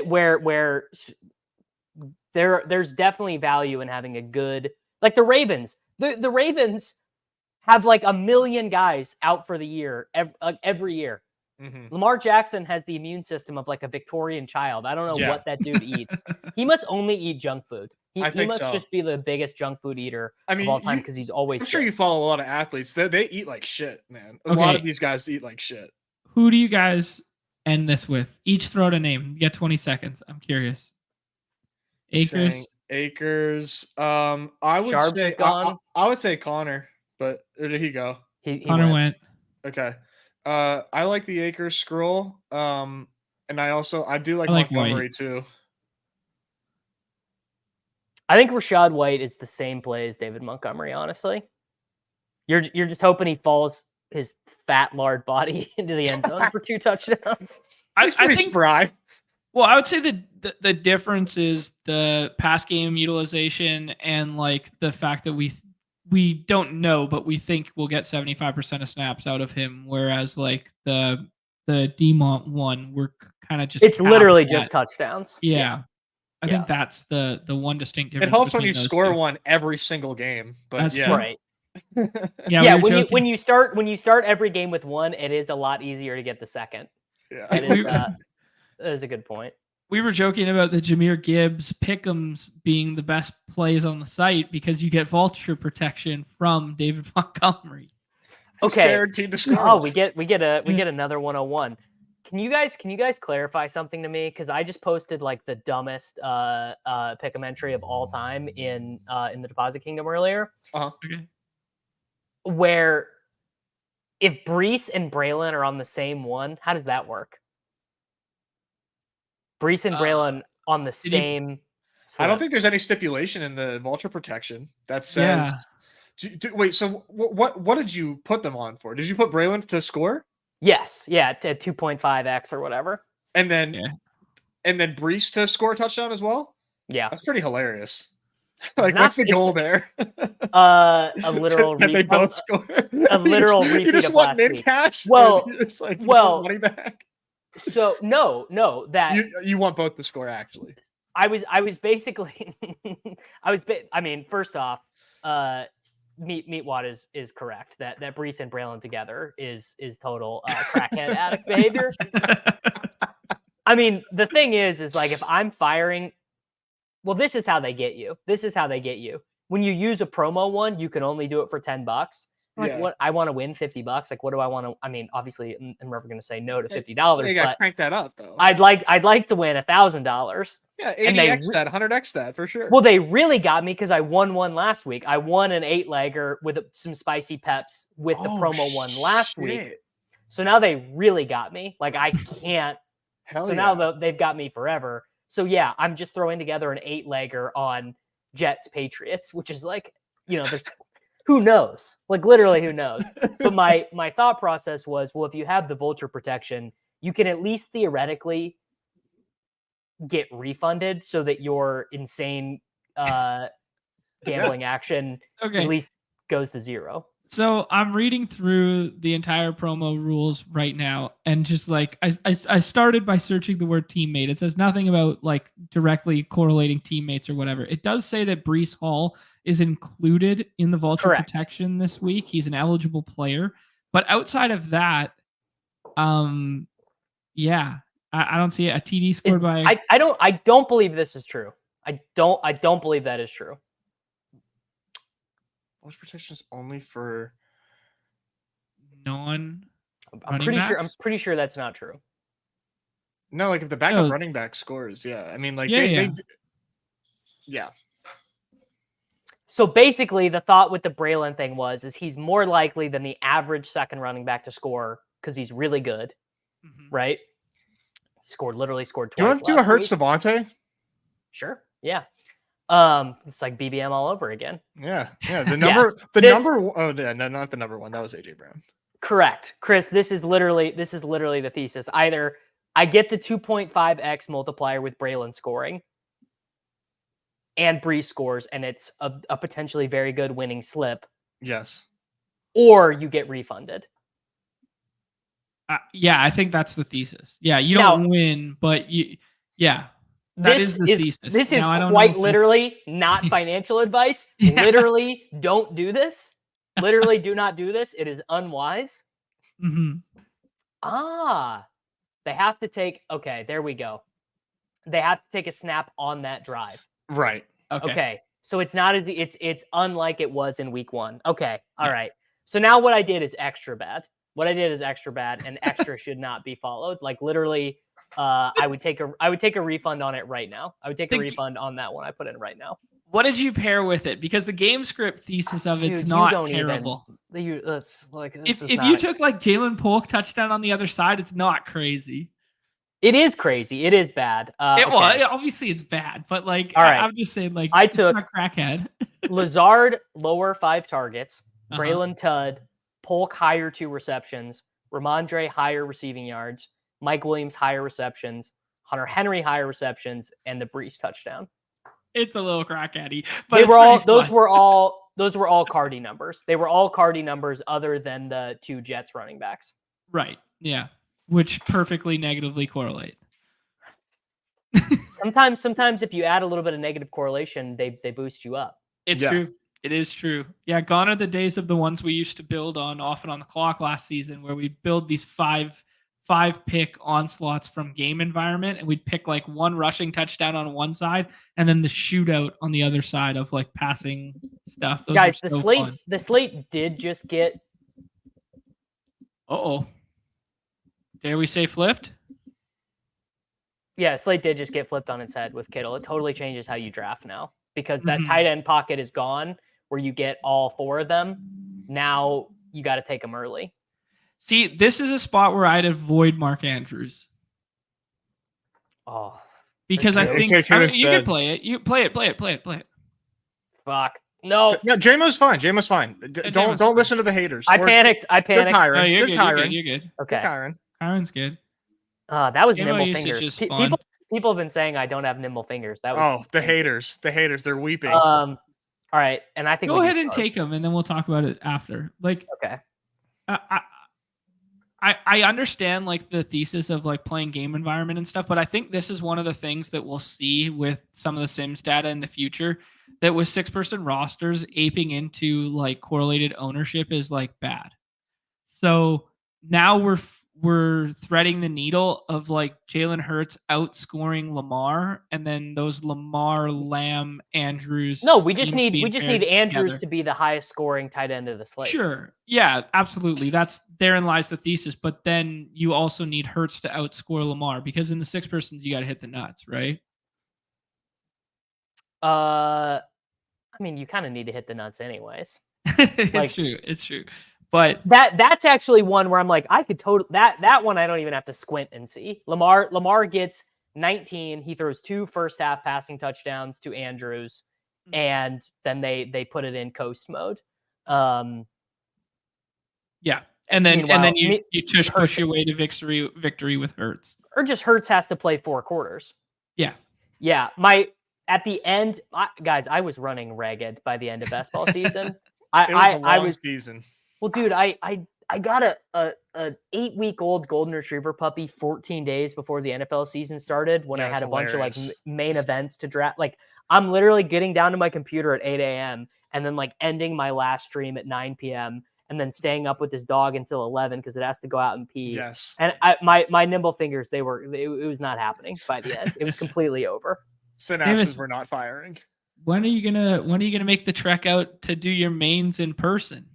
Where there's definitely value in having a good, like the Ravens. The Ravens have like 1 million guys out for the year every year. Mm-hmm. Lamar Jackson has the immune system of like a Victorian child. I don't know what that dude eats. He must only eat junk food. He must just be the biggest junk food eater of all time because he's always. I'm sure you follow a lot of athletes. They eat like shit, man. A lot of these guys eat like shit. Who do you guys end this with? Each throw out a name. You get 20 seconds. I'm curious. Akers. I would say Connor. But where did he go? Connor went. Okay. I like the Acres scroll. And I do like I like Montgomery White. too. I think Rashad White is the same play as David Montgomery, honestly. You're just hoping he falls his fat, lard body into the end zone for 2 touchdowns. He's pretty spry. Well, I would say the difference is the pass game utilization and like the fact that we don't know, but we think we'll get 75% of snaps out of him, whereas like the Demont one, we're kind of just It's literally just touchdowns. Yeah. I think that's the one distinct difference. It helps when you between those score two. one every single game, but That's yeah. Right. Yeah, when you start every game with 1, it is a lot easier to get the second. Yeah. That is a good point. We were joking about the Jahmyr Gibbs pick'ems being the best plays on the site because you get vulture protection from David Montgomery. Okay. Guaranteed to score. Oh, we get another 101. Can you guys clarify something to me? Because I just posted like the dumbest pick'em entry of all time in the Deposit Kingdom earlier. Okay. Where if Brees and Braylon are on the same one, how does that work? Brees and Braylon on the same. I don't think there's any stipulation in the vulture protection that says. Yeah. Wait, so what did you put them on for? Did you put Braylon to score? Yes, yeah, at 2.5x or whatever. And then Brees to score a touchdown as well? Yeah. That's pretty hilarious. Like, what's the goal there? A literal that they both score. A literal repeat you just of want last week. mid-cash? Well, want money back? So no, that you want both to score actually. I was basically I mean, first off, Meatwad is correct that Brees and Braylon together is total crackhead addict behavior. I mean, the thing is like if I'm firing, well, this is how they get you. When you use a promo one, you can only do it for $10. Like, what? I want to win $50. Like, what do I want to? I mean, obviously, I'm never going to say no to $50. You got to crank that up, though. I'd like to win $1,000. Yeah, 80x that, 100x that for sure. Well, they really got me because I won one last week. I won an 8-legger with some spicy peps with the promo one last week. So now they really got me. Like, I can't. Now they've got me forever. So yeah, I'm just throwing together an 8-legger on Jets Patriots, which is like, there's. Who knows? Like, literally, who knows? But my thought process was, well, if you have the vulture protection, you can at least theoretically get refunded so that your insane gambling action at least goes to 0. So I'm reading through the entire promo rules right now, and just like I started by searching the word teammate. It says nothing about like directly correlating teammates or whatever. It does say that Brees Hall is included in the vulture protection this week. He's an eligible player, but outside of that, I don't see a TD scored by. I don't believe this is true. I don't believe that is true. Vulture protection is only for non. I'm pretty sure that's not true. No, like if the backup running back scores, I mean, like they. So basically, the thought with the Braylon thing is he's more likely than the average second running back to score because he's really good, right? Literally scored twice. Do you want to do a Hurts Devontae? Sure. Yeah. It's like BBM all over again. Yeah. The number. Oh, yeah, no, not the number one. That was AJ Brown. Correct, Chris. This is literally the thesis. Either I get the 2.5x multiplier with Braylon scoring, and Brees scores, and it's a potentially very good winning slip. Yes. Or you get refunded. I think that's the thesis. Yeah, you don't win, but that is the thesis. This is quite literally not financial advice. Literally, don't do this. Literally, do not do this. It is unwise. Mm-hmm. They have to take. Okay, there we go. They have to take a snap on that drive. Right. Okay. So it's not as it's unlike it was in week 1. Okay. All right. So now what I did is extra bad. And extra should not be followed. Like literally, I would take a refund on it right now. I would take a refund on that one I put in right now. What did you pair with it? Because the game script thesis of it's Dude, not terrible. If If you took like Jalen Polk touchdown on the other side, it's not crazy. it is crazy. It is bad. Well, Okay. obviously it's bad, but like All right. I'm just saying, like I it's took not crackhead. Lazard lower 5 targets, Uh-huh. Braylon Tudd, Polk higher 2 receptions, Ramondre higher receiving yards, Mike Williams higher receptions, Hunter Henry higher receptions, and the Brees touchdown. It's a little crackheady, but those were all Cardi numbers. They were all Cardi numbers other than the 2 Jets running backs. Right. Yeah. Which perfectly negatively correlate. Sometimes if you add a little bit of negative correlation, they boost you up. It's true. It is true. Yeah, gone are the days of the ones we used to build on often on the clock last season, where we build these five pick onslaughts from game environment, and we'd pick like one rushing touchdown on one side and then the shootout on the other side of like passing stuff. Those Guys, so fun. the slate did just get. Dare we say flipped? Yeah, slate did just get flipped on its head with Kittle. It totally changes how you draft now because that tight end pocket is gone where you get all 4 of them. Now you got to take them early. See, this is a spot where I'd avoid Mark Andrews. Oh, because I think you can play it. You play it. Fuck. No. Yeah, JMO's fine. Don't listen to the haters. I panicked. Good Kyron. Oh, you're good good. Kyron. You're good. Okay. Good Kyron. Kyron's good. That was JMO nimble fingers. People have been saying I don't have nimble fingers. That was the haters. The haters. They're weeping. All right, and I think go ahead and take them, and then we'll talk about it after. Like, okay. I understand like the thesis of like playing game environment and stuff, but I think this is one of the things that we'll see with some of the Sims data in the future, that with 6-person rosters aping into like correlated ownership is like bad. So now we're threading the needle of like Jalen Hurts outscoring Lamar, and then those Lamar, Lamb, Andrews. No, we just need Andrews to be the highest scoring tight end of the slate. Sure. Yeah, absolutely. Therein lies the thesis. But then you also need Hurts to outscore Lamar, because in the 6-persons you got to hit the nuts, right? I mean, you kind of need to hit the nuts anyways. It's true. But that's actually one where I'm like, I could totally that one I don't even have to squint and see. Lamar gets 19. He throws 2 first half passing touchdowns to Andrews, and then they put it in coast mode. Yeah, and then you push your way to victory with Hurts. Or just Hurts has to play 4 quarters. Yeah. At the end, guys, I was running ragged by the end of basketball season. It was a long season. Well, dude, I got a 8-week-old golden retriever puppy 14 days before the NFL season started, when I had a bunch of like main events to draft. Like, I'm literally getting down to my computer at 8 a.m. and then like ending my last stream at 9 p.m. and then staying up with this dog until 11 because it has to go out and pee. Yes. And my nimble fingers, it was not happening by the end. It was completely over. Synapses were not firing. When are you gonna make the trek out to do your mains in person?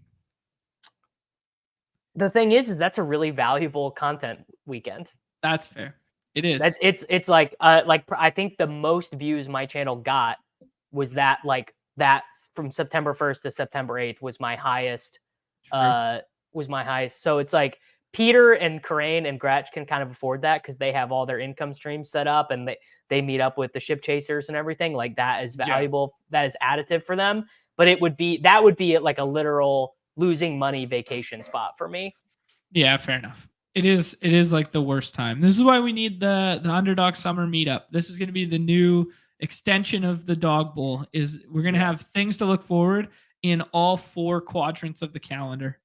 The thing is that's a really valuable content weekend. That's fair. It is. It's like I think the most views my channel got was that from September 1st to September 8th was my highest. So it's like Peter and Karain and Gratch can kind of afford that because they have all their income streams set up and they meet up with the ship chasers and everything. Like, that is valuable. Yeah. That is additive for them. But that would be like a literal losing money vacation spot for me. Yeah, fair enough. It is like the worst time. This is why we need the Underdog summer meetup. This is going to be the new extension of the Dog Bowl. We're going to have things to look forward in all 4 quadrants of the calendar.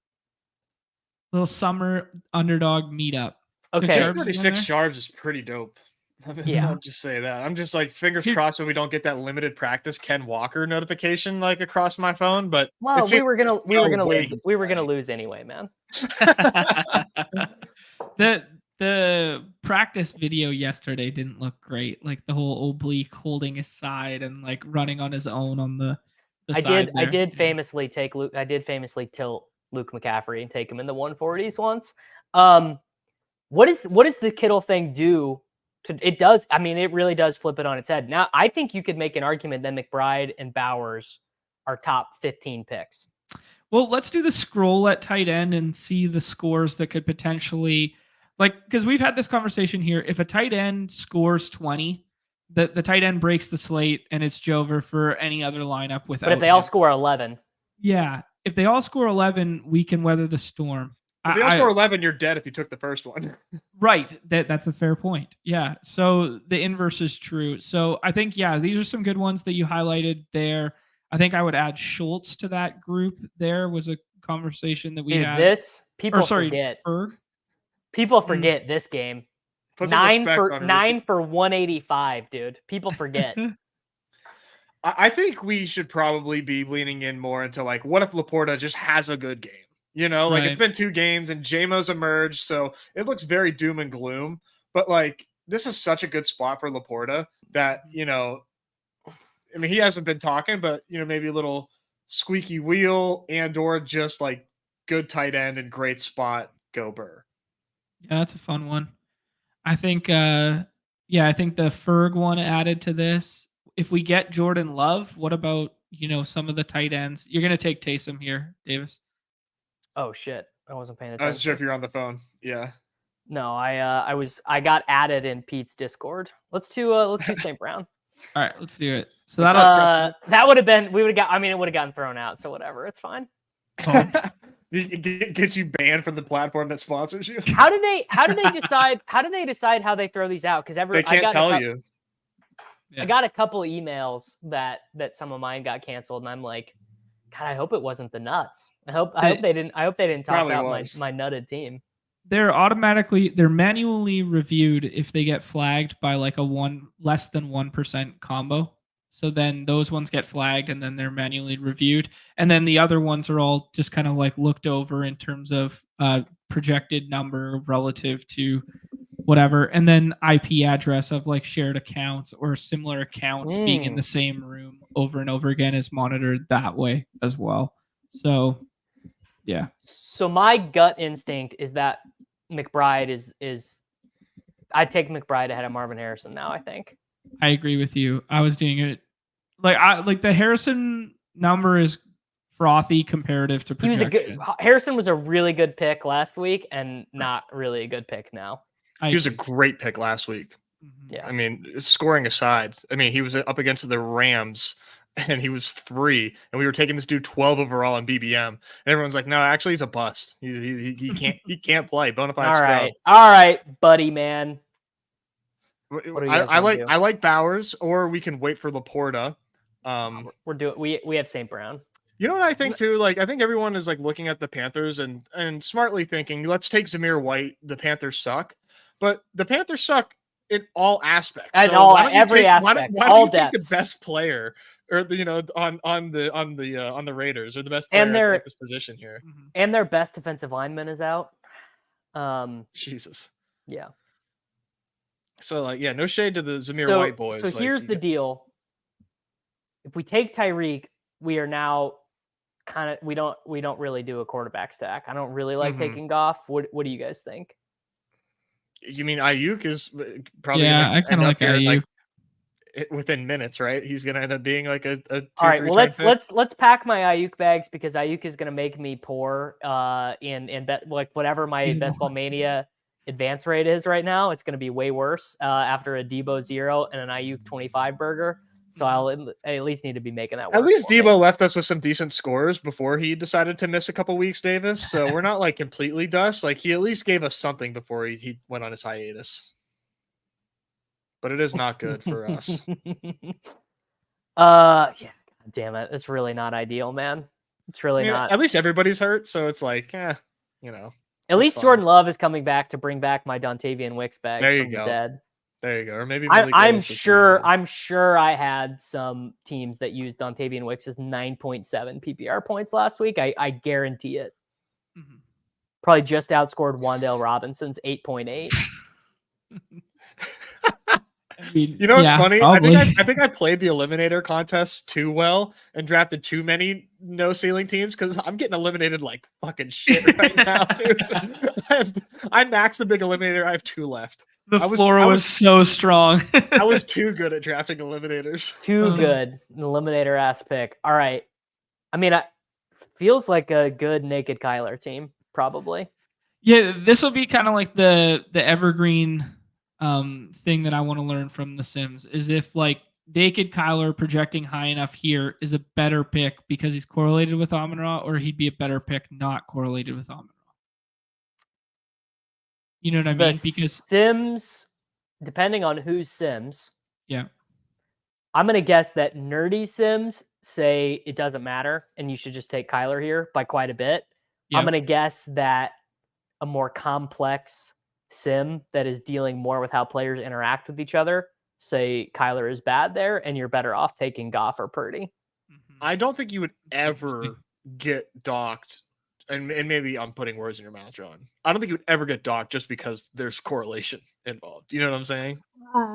Little summer Underdog meetup. Okay. 36 Sharps is pretty dope. I'll just say that. I'm just like, fingers crossed that we don't get that limited practice Ken Walker notification like across my phone. But we were gonna lose anyway, man. The practice video yesterday didn't look great. Like the whole oblique holding his side and like running on his own on the side. I did famously tilt Luke McCaffrey and take him in the 140s once. What does the Kittle thing do It does. I mean, it really does flip it on its head. Now, I think you could make an argument that McBride and Bowers are top 15 picks. Well, let's do the scroll at tight end and see the scores that could potentially, like, because we've had this conversation here. If a tight end scores 20, the tight end breaks the slate and it's Jover for any other lineup without. But if they all score 11. Yeah. If they all score 11, we can weather the storm. If they all score 11, you're dead if you took the first one. Right. That's a fair point. Yeah. So the inverse is true. So I think, yeah, these are some good ones that you highlighted there. I think I would add Schultz to that group. There was a conversation that we had. People forget. Ferg. People forget this game. Put some 9 for 185, dude. People forget. I think we should probably be leaning in more into like, what if Laporta just has a good game? You know, like It's been 2 games and JMO's emerged, so it looks very doom and gloom. But like, this is such a good spot for Laporta that, you know, I mean, he hasn't been talking, but, you know, maybe a little squeaky wheel and/or just like good tight end and great spot. Go Burr. Yeah, that's a fun one. I think, I think the Ferg one added to this. If we get Jordan Love, what about, you know, some of the tight ends? You're going to take Taysom here, Davis. Oh shit! I wasn't paying attention. I wasn't sure if you're on the phone. Yeah. No, I got added in Pete's Discord. Let's do St. Brown. All right, let's do it. So that would have been it would have gotten thrown out. So whatever, it's fine. Get you banned from the platform that sponsors you. How do they decide? How do they decide how they throw these out? Because they can't tell you. I got a couple emails that some of mine got canceled, and I'm like, God, I hope it wasn't the nuts. I hope they didn't toss out my nutted team. They're manually reviewed if they get flagged by like a less than 1% combo. So then those ones get flagged and then they're manually reviewed. And then the other ones are all just kind of like looked over in terms of projected number relative to whatever. And then IP address of like shared accounts or similar accounts being in the same room over and over again is monitored that way as well. So, yeah. So my gut instinct is that McBride is I take McBride ahead of Marvin Harrison now, I think. I agree with you. I was doing it like the Harrison number is frothy comparative to projection. Harrison was a really good pick last week and not really a good pick now. He was a great pick last week. Yeah. I mean, scoring aside, I mean, he was up against the Rams and he was free, and we were taking this dude 12 overall in BBM. And everyone's like, no, actually he's a bust. He can't play. Bonafide scrub. All right, buddy, man. I like Bowers, or we can wait for Laporta. We have St. Brown. You know what I think too? Like, I think everyone is like looking at the Panthers and smartly thinking, let's take Jahmyr White. The Panthers suck, but the Panthers suck in all aspects. Every aspect. Why don't you take the best player, or on the Raiders, or the best player at this position here? And their best defensive lineman is out. Jesus. Yeah. So no shade to the Jahmyr White boys. So here's the deal. If we take Tyreek, we are now kind of we don't really do a quarterback stack. I don't really like taking Goff. What do you guys think? You mean aiyuk is probably I kind of like aiyuk. Within minutes, right? He's gonna end up being like a 2-3. All right, well let's pack my aiyuk bags, because aiyuk is gonna make me poor in bet, like whatever my Best Ball Mania advance rate is right now. It's gonna be way worse after a Debo 0 and an aiyuk 25 burger. So I at least need to be making that work. At least Debo left us with some decent scores before he decided to miss a couple weeks, Davis. So we're not like completely dust. Like, he at least gave us something before he went on his hiatus. But it is not good for us. God damn it. It's really not ideal, man. It's really not. At least everybody's hurt, so it's like, At least Jordan Love is coming back to bring back my Dontavian Wicks bag from the dead. There you go. Or maybe I'm sure I had some teams that used Dontavian Wicks as 9.7 PPR points last week. I guarantee it. Probably just outscored Wan'Dale Robinson's 8.8. You know what's funny? I think I played the eliminator contest too well and drafted too many no ceiling teams, because I'm getting eliminated like fucking shit right now, dude. I maxed the big eliminator. I have 2 left. The I floor was so strong. I was too good at drafting eliminators. Too good. An eliminator ass pick. All right. I mean, feels like a good naked Kyler team, probably. Yeah, this will be kind of like the evergreen thing that I want to learn from The Sims is if like naked Kyler projecting high enough here is a better pick because he's correlated with Amon-Ra, or he'd be a better pick not correlated with Amon-Ra. You know what I mean? Because Sims, depending on whose Sims, yeah, I'm gonna guess that nerdy Sims say it doesn't matter and you should just take Kyler here by quite a bit. I'm gonna guess that a more complex sim that is dealing more with how players interact with each other, say Kyler is bad there, and you're better off taking Goff or Purdy. I don't think you would ever get docked, and maybe I'm putting words in your mouth, John. I don't think you would ever get docked just because there's correlation involved. You know what I'm saying?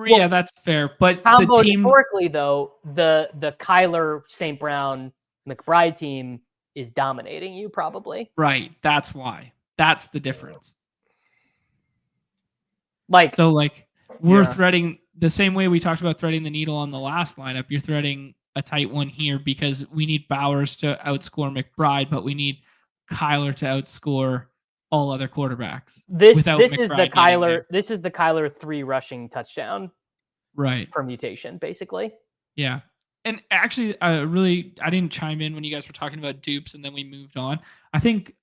Yeah, that's fair. But combo the team historically, though, the Kyler, St. Brown, McBride team is dominating you probably. Right. That's why. That's the difference. Like we're threading the same way we talked about threading the needle on the last lineup. You're threading a tight one here because we need Bowers to outscore McBride, but we need Kyler to outscore all other quarterbacks. This is the Kyler 3 rushing touchdown permutation, basically. Yeah. And actually, I didn't chime in when you guys were talking about dupes and then we moved on. I think,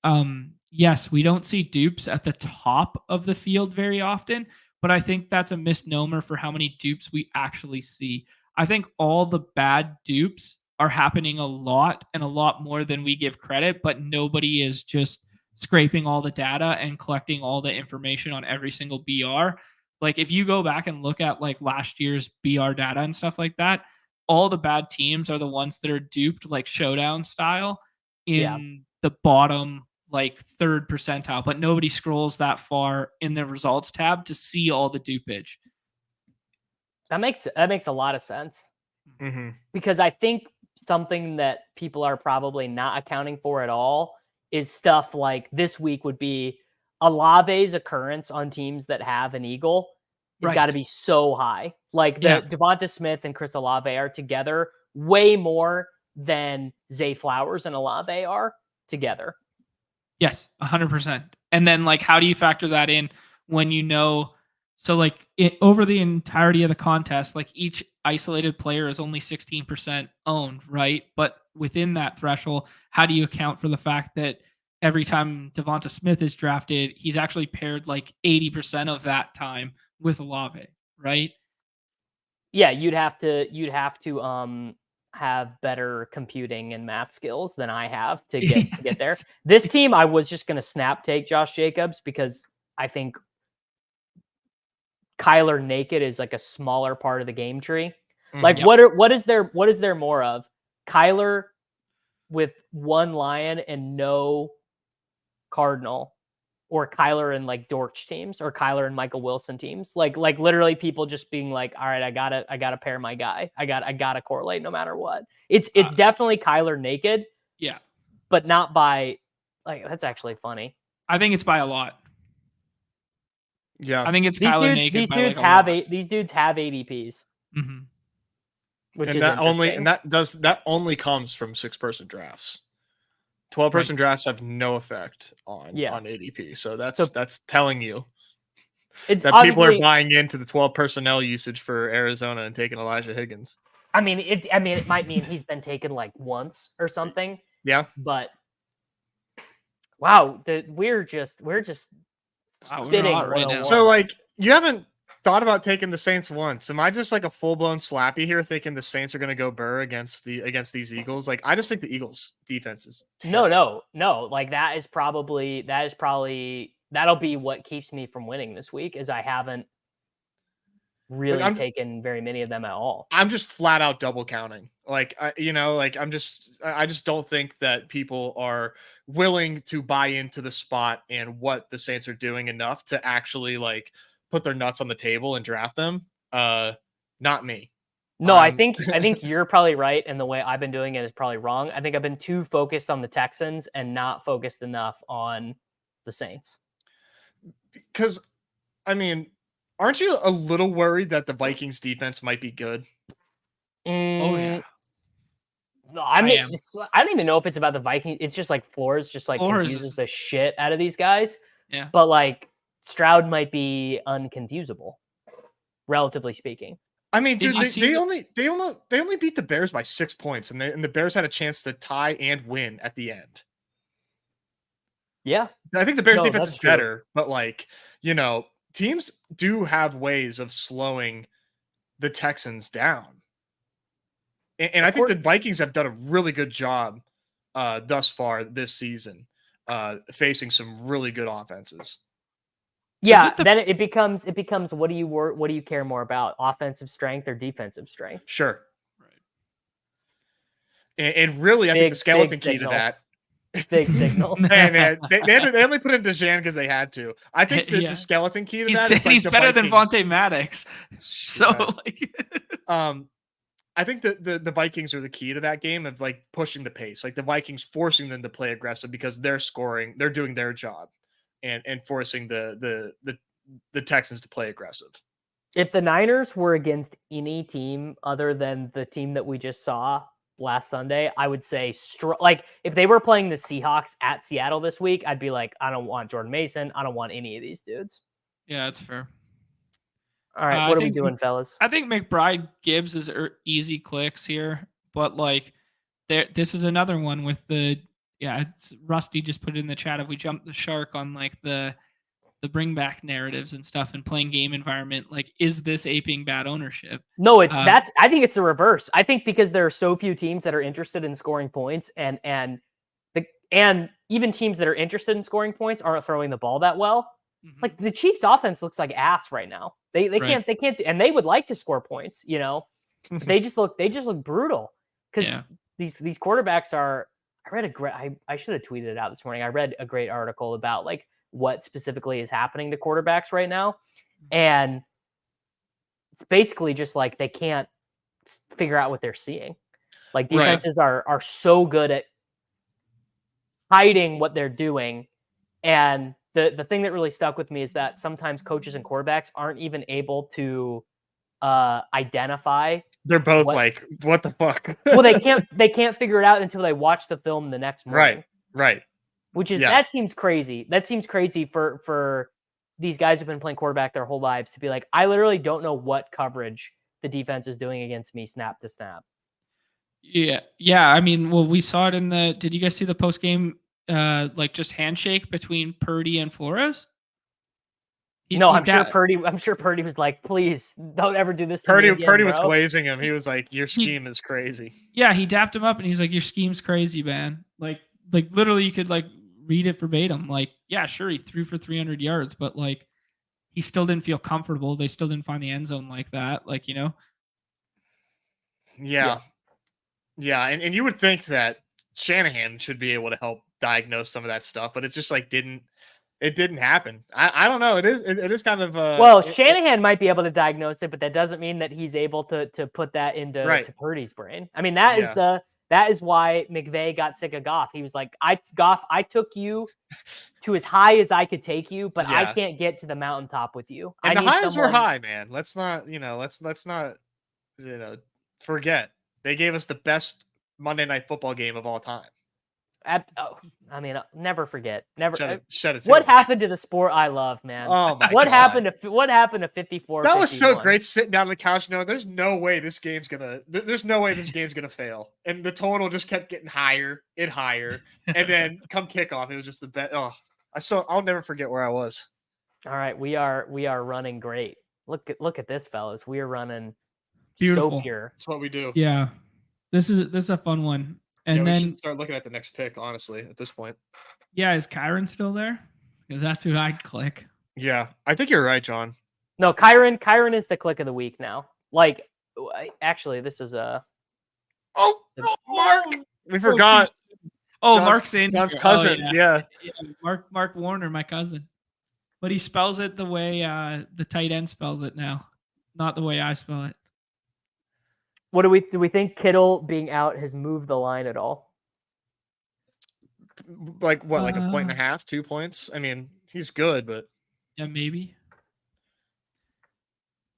yes, we don't see dupes at the top of the field very often, but I think that's a misnomer for how many dupes we actually see. I think all the bad dupes are happening a lot and a lot more than we give credit, but nobody is just scraping all the data and collecting all the information on every single BR. Like if you go back and look at like last year's BR data and stuff like that, all the bad teams are the ones that are duped like showdown style in the bottom like third percentile, but nobody scrolls that far in the results tab to see all the dupage. That makes a lot of sense. Mm-hmm. Because I think something that people are probably not accounting for at all is stuff like this week would be Olave's occurrence on teams that have an Eagle. It's got to be so high. Like Devonta Smith and Chris Olave are together way more than Zay Flowers and Olave are together. Yes, 100%. And then like, how do you factor that in when you know? So like over the entirety of the contest, like each isolated player is only 16% owned, right? But within that threshold, how do you account for the fact that every time Devonta Smith is drafted, he's actually paired like 80% of that time with Olave, right? Yeah, you'd have to have better computing and math skills than I have to get there. This team, I was just gonna snap take Josh Jacobs because I think Kyler naked is like a smaller part of the game tree. Like what is there more of? Kyler with one Lion and no Cardinal, or Kyler and like Dortch teams, or Kyler and Michael Wilson teams. Like literally people just being like, all right, I gotta pair my guy. I gotta correlate no matter what. It's definitely Kyler naked. Yeah. But not by like, that's actually funny. I think it's by a lot. Yeah. I think it's Kyler naked. These dudes have ADPs. Mm-hmm. Which and is that only comes from 6-person drafts. 12-person drafts have no effect on ADP. So that's telling you that people are buying into the 12 personnel usage for Arizona and taking Elijah Higgins. I mean, it might mean he's been taken like once or something. Yeah. But wow, we're just spitting right now. So like you haven't thought about taking the Saints once. Am I just like a full-blown slappy here thinking the Saints are going to go burr against these Eagles? Like I just think the Eagles defense is terrible. No. Like that'll be what keeps me from winning this week, is I haven't really taken very many of them at all. I'm just flat out double counting. Like I just don't think that people are willing to buy into the spot and what the Saints are doing enough to actually like put their nuts on the table and draft them. Not me. No, I think you're probably right, and the way I've been doing it is probably wrong. I think I've been too focused on the Texans and not focused enough on the Saints. Because, I mean, Aren't you a little worried that the Vikings defense might be good? Oh yeah. No, I mean, am. I don't even know if it's about the Vikings. It's just like Flores just like Flores confuses is- the shit out of these guys. Yeah. But like Stroud might be unconfusable, relatively speaking. I mean, Did dude, you see they the- only beat the Bears by 6 points, and the Bears had a chance to tie and win at the end. Yeah. I think the Bears No, defense that's is true. better, but like, you know, teams do have ways of slowing the Texans down. And I think the Vikings have done a really good job thus far this season, facing some really good offenses. Yeah, it the- then it becomes what do you care more about, offensive strength or defensive strength? Sure. Right. And really, I think the skeleton key to signal. that. Big signal. Hey man, they only put in DeJan because they had to. I think Yeah. the skeleton key to He's that saying is like he's the better than Vikings. Vontae Maddox. So Yeah. like I think the Vikings are the key to that game of like pushing the pace, like the Vikings forcing them to play aggressive because they're scoring, they're doing their job, and forcing the Texans to play aggressive. If the Niners were against any team other than the team that we just saw last Sunday, I would say like if they were playing the Seahawks at Seattle this week, I'd be like, I don't want Jordan Mason. I don't want any of these dudes. yeah, that's fair. All right, what are we doing, fellas? I think McBride Gibbs is easy clicks here, but like this is another one with the it's Rusty just put it in the chat. If we jump the shark on like the bring back narratives and stuff and playing game environment, like is this aping bad ownership? No, I think it's the reverse. I think because there are so few teams that are interested in scoring points and even teams that are interested in scoring points aren't throwing the ball that well. Mm-hmm. Like the Chiefs offense looks like ass right now. They can't and they would like to score points, you know. But they just look brutal because these quarterbacks are. I should have tweeted it out this morning. I read a great article about like what specifically is happening to quarterbacks right now, and it's basically just like they can't figure out what they're seeing. Like defenses are so good at hiding what they're doing, and the thing that really stuck with me is that sometimes coaches and quarterbacks aren't even able to identify. They're both like, what the fuck? Well, they can't figure it out until they watch the film the next morning. Right. Which is that seems crazy. That seems crazy for these guys who've been playing quarterback their whole lives to be like, I literally don't know what coverage the defense is doing against me snap to snap. Yeah. I mean, well, we saw it in the. Did you guys see the post game? Like just handshake between Purdy and Flores? I'm sure Purdy was like, please don't ever do this to me again, Purdy bro. was glazing him. He was like, your scheme is crazy. Yeah, he dapped him up and he's like, your scheme's crazy, man. Like literally you could like read it verbatim. Like, yeah, sure, he threw for 300 yards, but like he still didn't feel comfortable. They still didn't find the end zone like that. Like, you know? Yeah. And you would think that Shanahan should be able to help diagnose some of that stuff, but it just like didn't happen. I don't know. It is kind of Shanahan might be able to diagnose it, but that doesn't mean that he's able to put that into to Purdy's brain. I mean, that is why McVay got sick of Goff. He was like, I took you to as high as I could take you, but I can't get to the mountaintop with you. And the highs were high, man. Let's not forget. They gave us the best Monday Night Football game of all time. I mean, never forget. Never. Shut it. What happened to the sport I love, man? Oh my what God. What happened to 54? That was so great, sitting down on the couch. No, there's no way this game's gonna fail. And the total just kept getting higher and higher. And then come kickoff, it was just the best. Oh, I'll never forget where I was. All right, we are running great. Look at this, fellas. We are running beautiful. So pure. That's what we do. Yeah, this is a fun one. And we then should start looking at the next pick, honestly, at this point. Yeah, is Kyron still there? Because that's who I'd click. Yeah, I think you're right, John. No, Kyron is the click of the week now. Like, actually, this is a. Oh, Mark! We forgot. Mark's in. John's cousin. Yeah. Mark Warner, my cousin. But he spells it the way the tight end spells it now, not the way I spell it. What do we think Kittle being out has moved the line at all? Like what? Like a point and a half, 2 points? I mean, he's good, but yeah, maybe.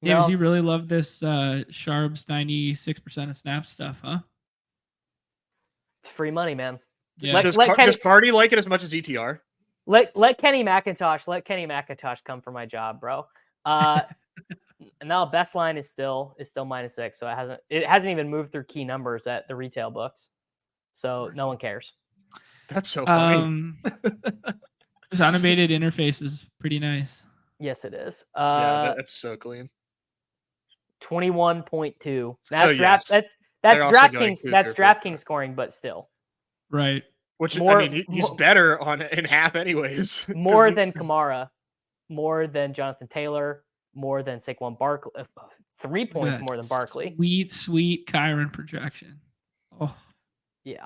Davis, No, you really love this Sharps 96% of snap stuff, huh? it's free money, man. Yeah. Does Let Kenny, Cardi like it as much as ETR? let Kenny McIntosh come for my job, bro. And now best line is still -6, so it hasn't even moved through key numbers at the retail books, so no one cares. That's so funny. This animated interface is pretty nice. Yes, it is. Yeah, that's so clean. 21.2. So, That's yes, that's they're also going DraftKings. That's Cougar for DraftKings scoring, but still Right. Which More- I mean, he's better in half anyways. 'cause more than Kamara, more than Jonathan Taylor, more than Saquon Barkley. 3 points more than Barkley. Sweet Kyron projection. Oh, Yeah.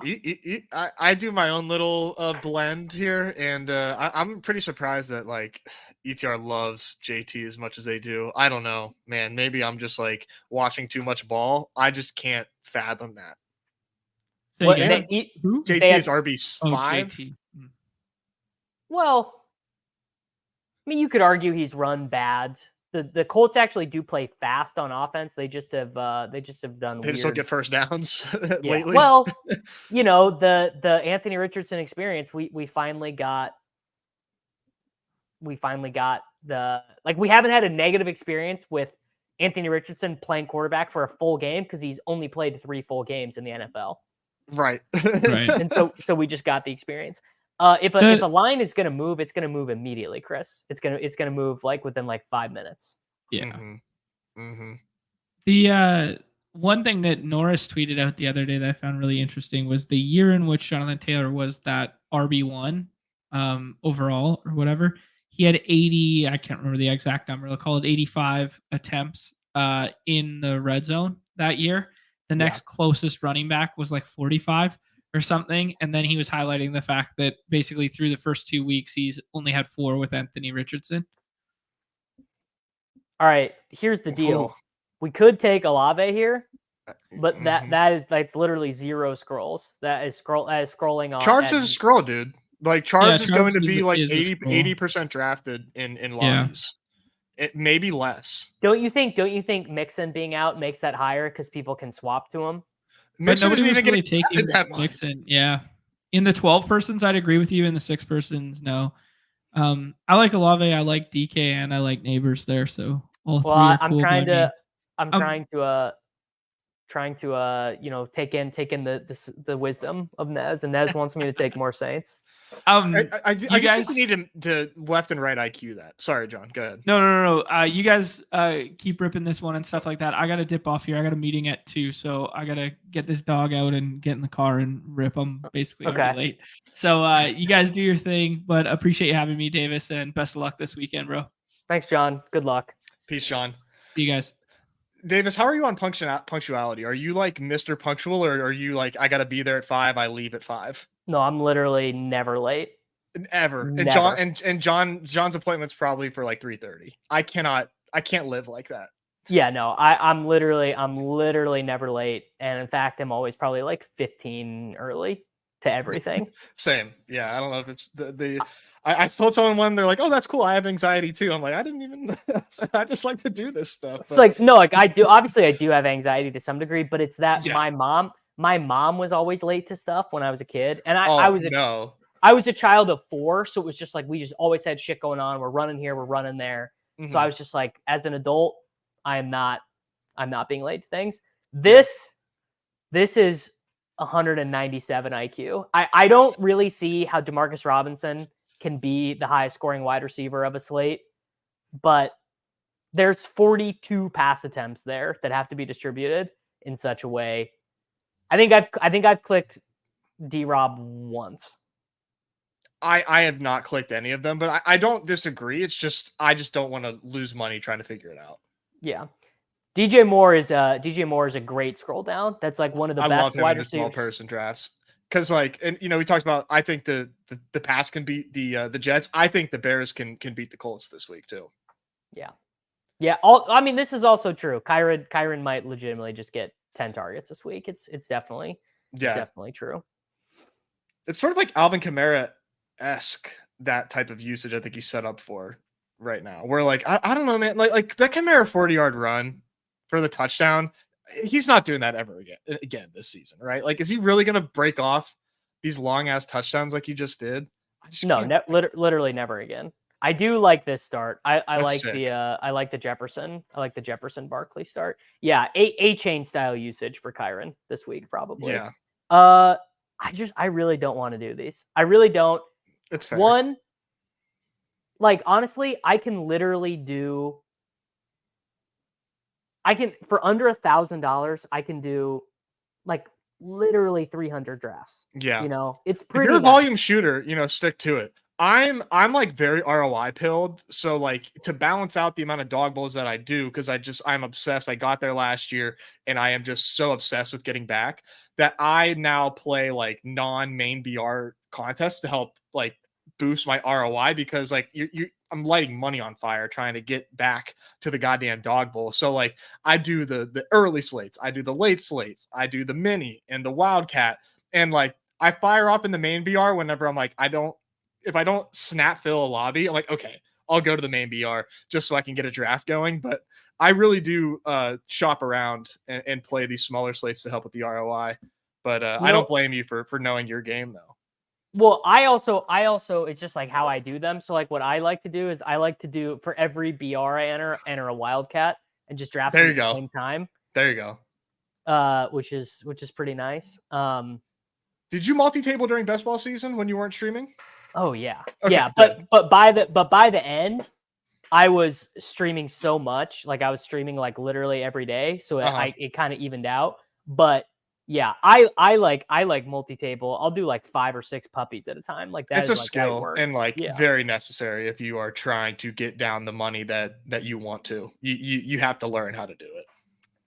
I do my own little blend here, and I'm pretty surprised that like ETR loves JT as much as they do. I don't know, man. Maybe I'm just like watching too much ball. I just can't fathom that. so What you they guys, eat? who? JT They had- is RB5. Oh, JT. Well, I mean, you could argue he's run bad. The Colts actually do play fast on offense. They just have done They just weird. don't get first downs Yeah. lately. Well, you know, the Anthony Richardson experience. We finally got the we haven't had a negative experience with Anthony Richardson playing quarterback for a full game because he's only played 3 full games in the NFL. Right. Right. And so we just got the experience. If a line is gonna move, it's gonna move immediately, Chris. It's gonna move within 5 minutes. Yeah. Mm-hmm. The one thing that Norris tweeted out the other day that I found really interesting was the year in which Jonathan Taylor was that RB1 overall or whatever. He had 80, I can't remember the exact number, I'll call it 85 attempts in the red zone that year. The next closest running back was 45 or something. And then he was highlighting the fact that basically through the first 2 weeks, he's only had 4 with Anthony Richardson. All right, here's the deal. Cool. We could take Olave here, but Mhm. that's literally 0 scrolls. That is scrolling on. Charbs is a scroll, dude. Like Charbs is going to Charbs be like is a scroll. 80% drafted in lobbies. It maybe less. Don't you think Mixon being out makes that higher because people can swap to him? But Mixon nobody isn't was even really getting taking that much. Mixon. Yeah. In the 12 persons, I'd agree with you. In the 6 persons, no. I like Olave, I like DK, and I like Neighbors there. So all three are cool. I'm trying to take in the wisdom of Nez, and Nez wants me to take more Saints. I just think we need to left and right IQ that. Sorry, John. Go ahead. No. You guys keep ripping this one and stuff like that. I got to dip off here. I got a meeting at 2, so I got to get this dog out and get in the car and rip. I'm basically already late. So you guys do your thing, but appreciate you having me, Davis, and best of luck this weekend, bro. Thanks, John. Good luck. Peace, John. See you guys. Davis, how are you on punctuality? Are you like Mr. Punctual, or are you like, I got to be there at 5, I leave at 5? No, I'm literally never late. Ever. Never. And John's appointment's probably for like 3:30. I can't live like that. Yeah, no, I'm literally never late. And in fact, I'm always probably 15 early to everything. Same. Yeah. I don't know if it's I told someone when they're like, oh, that's cool. I have anxiety too. I'm like, I didn't even, I just like to do this stuff. It's no, I do. Obviously I do have anxiety to some degree, but it's that my mom was always late to stuff when I was a kid. And I was a child of 4. So it was just we just always had shit going on. We're running here, we're running there. Mm-hmm. So I was just as an adult, I'm not being late to things. This is 197 IQ. I don't really see how Demarcus Robinson can be the highest scoring wide receiver of a slate, but there's 42 pass attempts there that have to be distributed in such a way. I think I've clicked D-Rob once. I have not clicked any of them, but I don't disagree. It's just I just don't want to lose money trying to figure it out. Yeah. DJ Moore is a great scroll down. That's one of the best wide receivers. Small person drafts. Because we talked about, I think the pass can beat the Jets. I think the Bears can beat the Colts this week too. Yeah. This is also true. Kyron might legitimately just get 10 targets this week. It's definitely true. It's sort of like Alvin Kamara-esque, that type of usage I think he's set up for. right now. Where like I don't know, man. Like that Chimera 40-yard run for the touchdown. He's not doing that ever again this season, right? Like, is he really gonna break off these long ass touchdowns like he just did? I just No, can't. literally never again. I do like this start. I That's like sick. I like the Jefferson. I like the Jefferson Barkley start. Yeah, a chain style usage for Kyron this week probably. Yeah, I really don't want to do these. I really don't. it's fair. One, like honestly, I can literally do. I can for under $1,000. I can do like literally 300 drafts. Yeah. You know, it's If pretty. you're a nice. volume shooter, stick to it. I'm like very ROI pilled. So like to balance out the amount of dog bowls that I do, because I'm obsessed. I got there last year and I am just so obsessed with getting back that I now play like non-main BR contests to help like boost my ROI, because like I'm lighting money on fire trying to get back to the goddamn dog bowl. So like I do the early slates, I do the late slates, I do the mini and the wildcat, and like I fire up in the main BR whenever I'm like, if I don't snap fill a lobby, I'm like, okay, I'll go to the main BR just so I can get a draft going. But I really do shop around and play these smaller slates to help with the ROI. But I don't blame you for knowing your game though. Well, I also it's just like how I do them. So like what I like to do is I like to do for every BR I enter a wildcat and just draft them at the same time. There you go. Which is pretty nice. Did you multi-table during best ball season when you weren't streaming? Oh yeah. Okay, yeah, good. but by the end, I was streaming so much. Like I was streaming like literally every day. So it kind of evened out. But yeah, I like multi-table. I'll do like 5 or 6 puppies at a time. Like that it's is a like skill and like very necessary if you are trying to get down the money that you want to. You have to learn how to do it.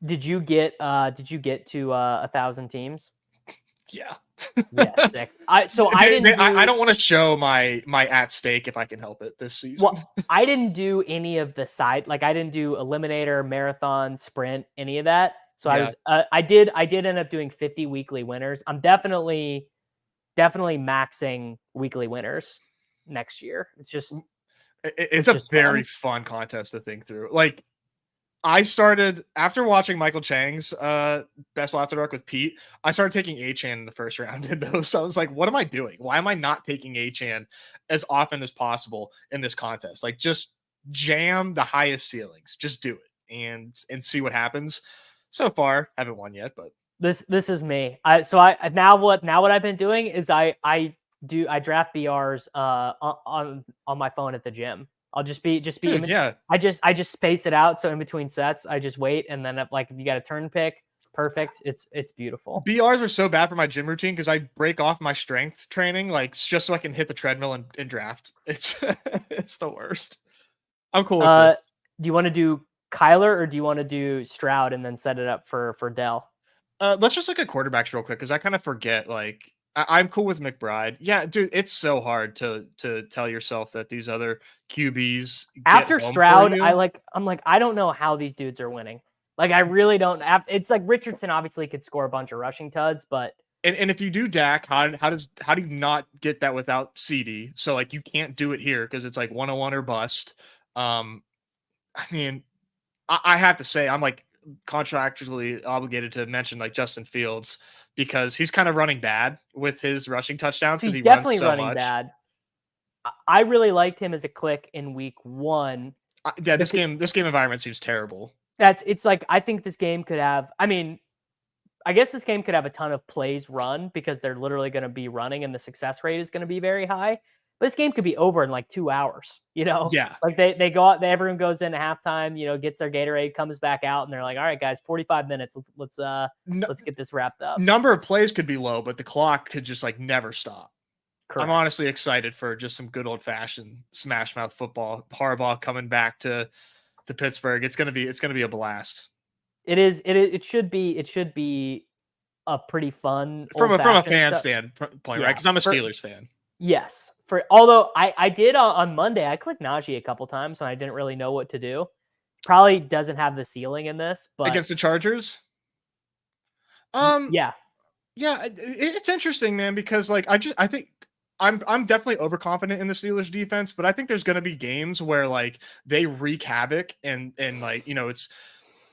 Did you get to 1,000 teams? Yeah. Yeah, sick. I don't want to show my at stake if I can help it this season. Well, I didn't do any of the side, like I didn't do eliminator, marathon, sprint, any of that. So I did end up doing 50 weekly winners. I'm definitely maxing weekly winners next year. It's a very fun contest to think through. Like I started after watching Michael Chang's Best Ball After Dark with Pete. I started taking A-Chan in the first round in those. So I was like, what am I doing? Why am I not taking A-Chan as often as possible in this contest? Like just jam the highest ceilings. Just do it and see what happens. So far, haven't won yet, but this is me. Now what I've been doing is I draft BRs on my phone at the gym. I'll just be dude, yeah. I just space it out, so in between sets I just wait, and then like you got a turn pick, perfect. It's beautiful. BRs are so bad for my gym routine because I break off my strength training like just so I can hit the treadmill and draft. It's it's the worst. I'm cool with this. Do you want to do Kyler or do you want to do Stroud and then set it up for Dell? Let's just look at quarterbacks real quick because I kind of forget. Like I'm cool with McBride. Yeah, dude, it's so hard to tell yourself that these other QBs after Stroud. I'm like I don't know how these dudes are winning. Like I really don't. It's like Richardson obviously could score a bunch of rushing tuds, but and if you do Dak, how do you not get that without CD? So like you can't do it here because it's like 101 or bust. I mean, I have to say I'm like contractually obligated to mention like Justin Fields because he's kind of running bad with his rushing touchdowns because he definitely runs so running much. Bad. I really liked him as a click in week 1. Yeah, this game environment seems terrible. It's like I think this game could have. I mean, I guess this game could have a ton of plays run because they're literally going to be running and the success rate is going to be very high. But this game could be over in like 2 hours, Yeah. Like they go out, everyone goes into halftime, gets their Gatorade, comes back out, and they're like, all right, guys, 45 minutes. Let's get this wrapped up. Number of plays could be low, but the clock could just like never stop. Correct. I'm honestly excited for just some good old fashioned smash mouth football. Harbaugh coming back to Pittsburgh. It's gonna be a blast. It is. It should be a pretty fun from a fan standpoint, right? Because I'm a Steelers fan. Yes. Although I did on Monday, I clicked Najee a couple times and I didn't really know what to do. Probably doesn't have the ceiling in this, but against the Chargers. Yeah, it's interesting, man, because like I think I'm definitely overconfident in the Steelers defense, but I think there's going to be games where like they wreak havoc and like, you know, it's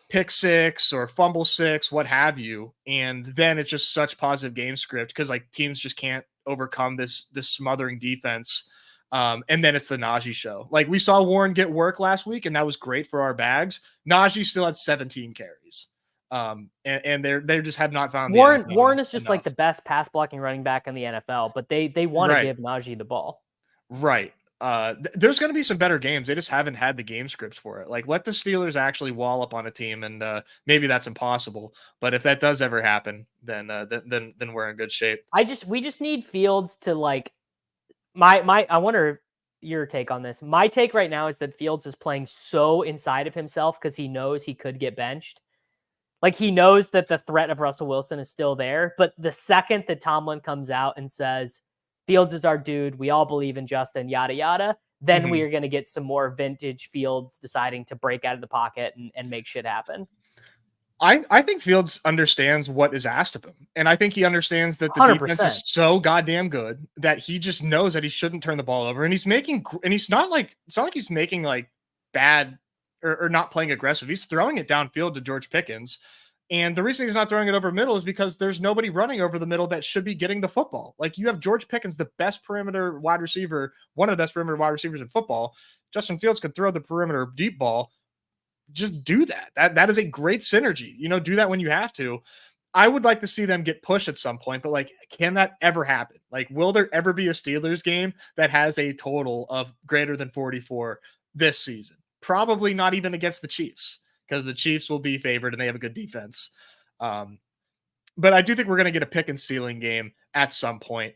pick six or fumble six, what have you. And then it's just such positive game script because like teams just can't overcome this smothering defense. And then it's the Najee show. Like we saw Warren get work last week, and that was great for our bags. Najee still had 17 carries. And they just have not found Warren is just enough. like the best pass blocking running back in the NFL, but they want to give Najee the ball. Right. There's going to be some better games. They just haven't had the game scripts for it. Like let the Steelers actually wall up on a team, and maybe that's impossible. But if that does ever happen, then we're in good shape. We just need Fields to like I wonder your take on this. My take right now is that Fields is playing so inside of himself because he knows he could get benched. Like he knows that the threat of Russell Wilson is still there. But the second that Tomlin comes out and says, Fields is our dude, we all believe in Justin, yada, yada, then we are going to get some more vintage Fields deciding to break out of the pocket and make shit happen. I think Fields understands what is asked of him. And I think he understands that the 100%. defense is so goddamn good that he just knows that he shouldn't turn the ball over. And it's not like he's making like bad or not playing aggressive. He's throwing it downfield to George Pickens. And the reason he's not throwing it over middle is because there's nobody running over the middle that should be getting the football. Like you have George Pickens, the best perimeter wide receiver, one of the best perimeter wide receivers in football. Justin Fields could throw the perimeter deep ball. Just do that. That is a great synergy. You know, do that when you have to. I would like to see them get pushed at some point, but like, can that ever happen? Like, will there ever be a Steelers game that has a total of greater than 44 this season? Probably not even against the Chiefs, because the Chiefs will be favored and they have a good defense. But I do think we're going to get a pick and ceiling game at some point.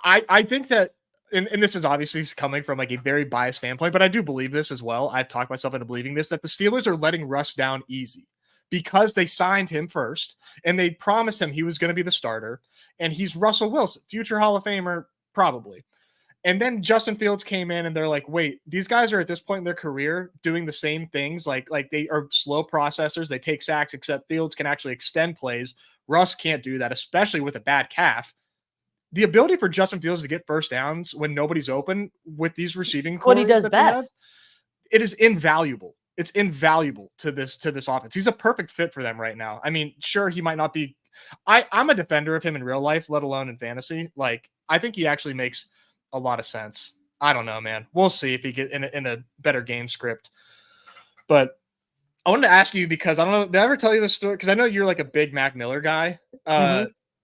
I think that, and this is obviously coming from like a very biased standpoint, but I do believe this as well. I've talked myself into believing this, that the Steelers are letting Russ down easy because they signed him first and they promised him he was going to be the starter, and he's Russell Wilson, future Hall of Famer, probably. And then Justin Fields came in and they're like, wait, these guys are at this point in their career doing the same things. Like they are slow processors. They take sacks, except Fields can actually extend plays. Russ can't do that, especially with a bad calf. The ability for Justin Fields to get first downs when nobody's open with these receiving That's what he does best. It is invaluable. It's invaluable to this offense. He's a perfect fit for them right now. I mean, sure, he might not be. I'm a defender of him in real life, let alone in fantasy. Like, I think he actually makes a lot of sense. I don't know, man. We'll see if he get in a better game script. But I wanted to ask you, because I don't know, did I ever tell you this story? Because I know you're like a big Mac Miller guy.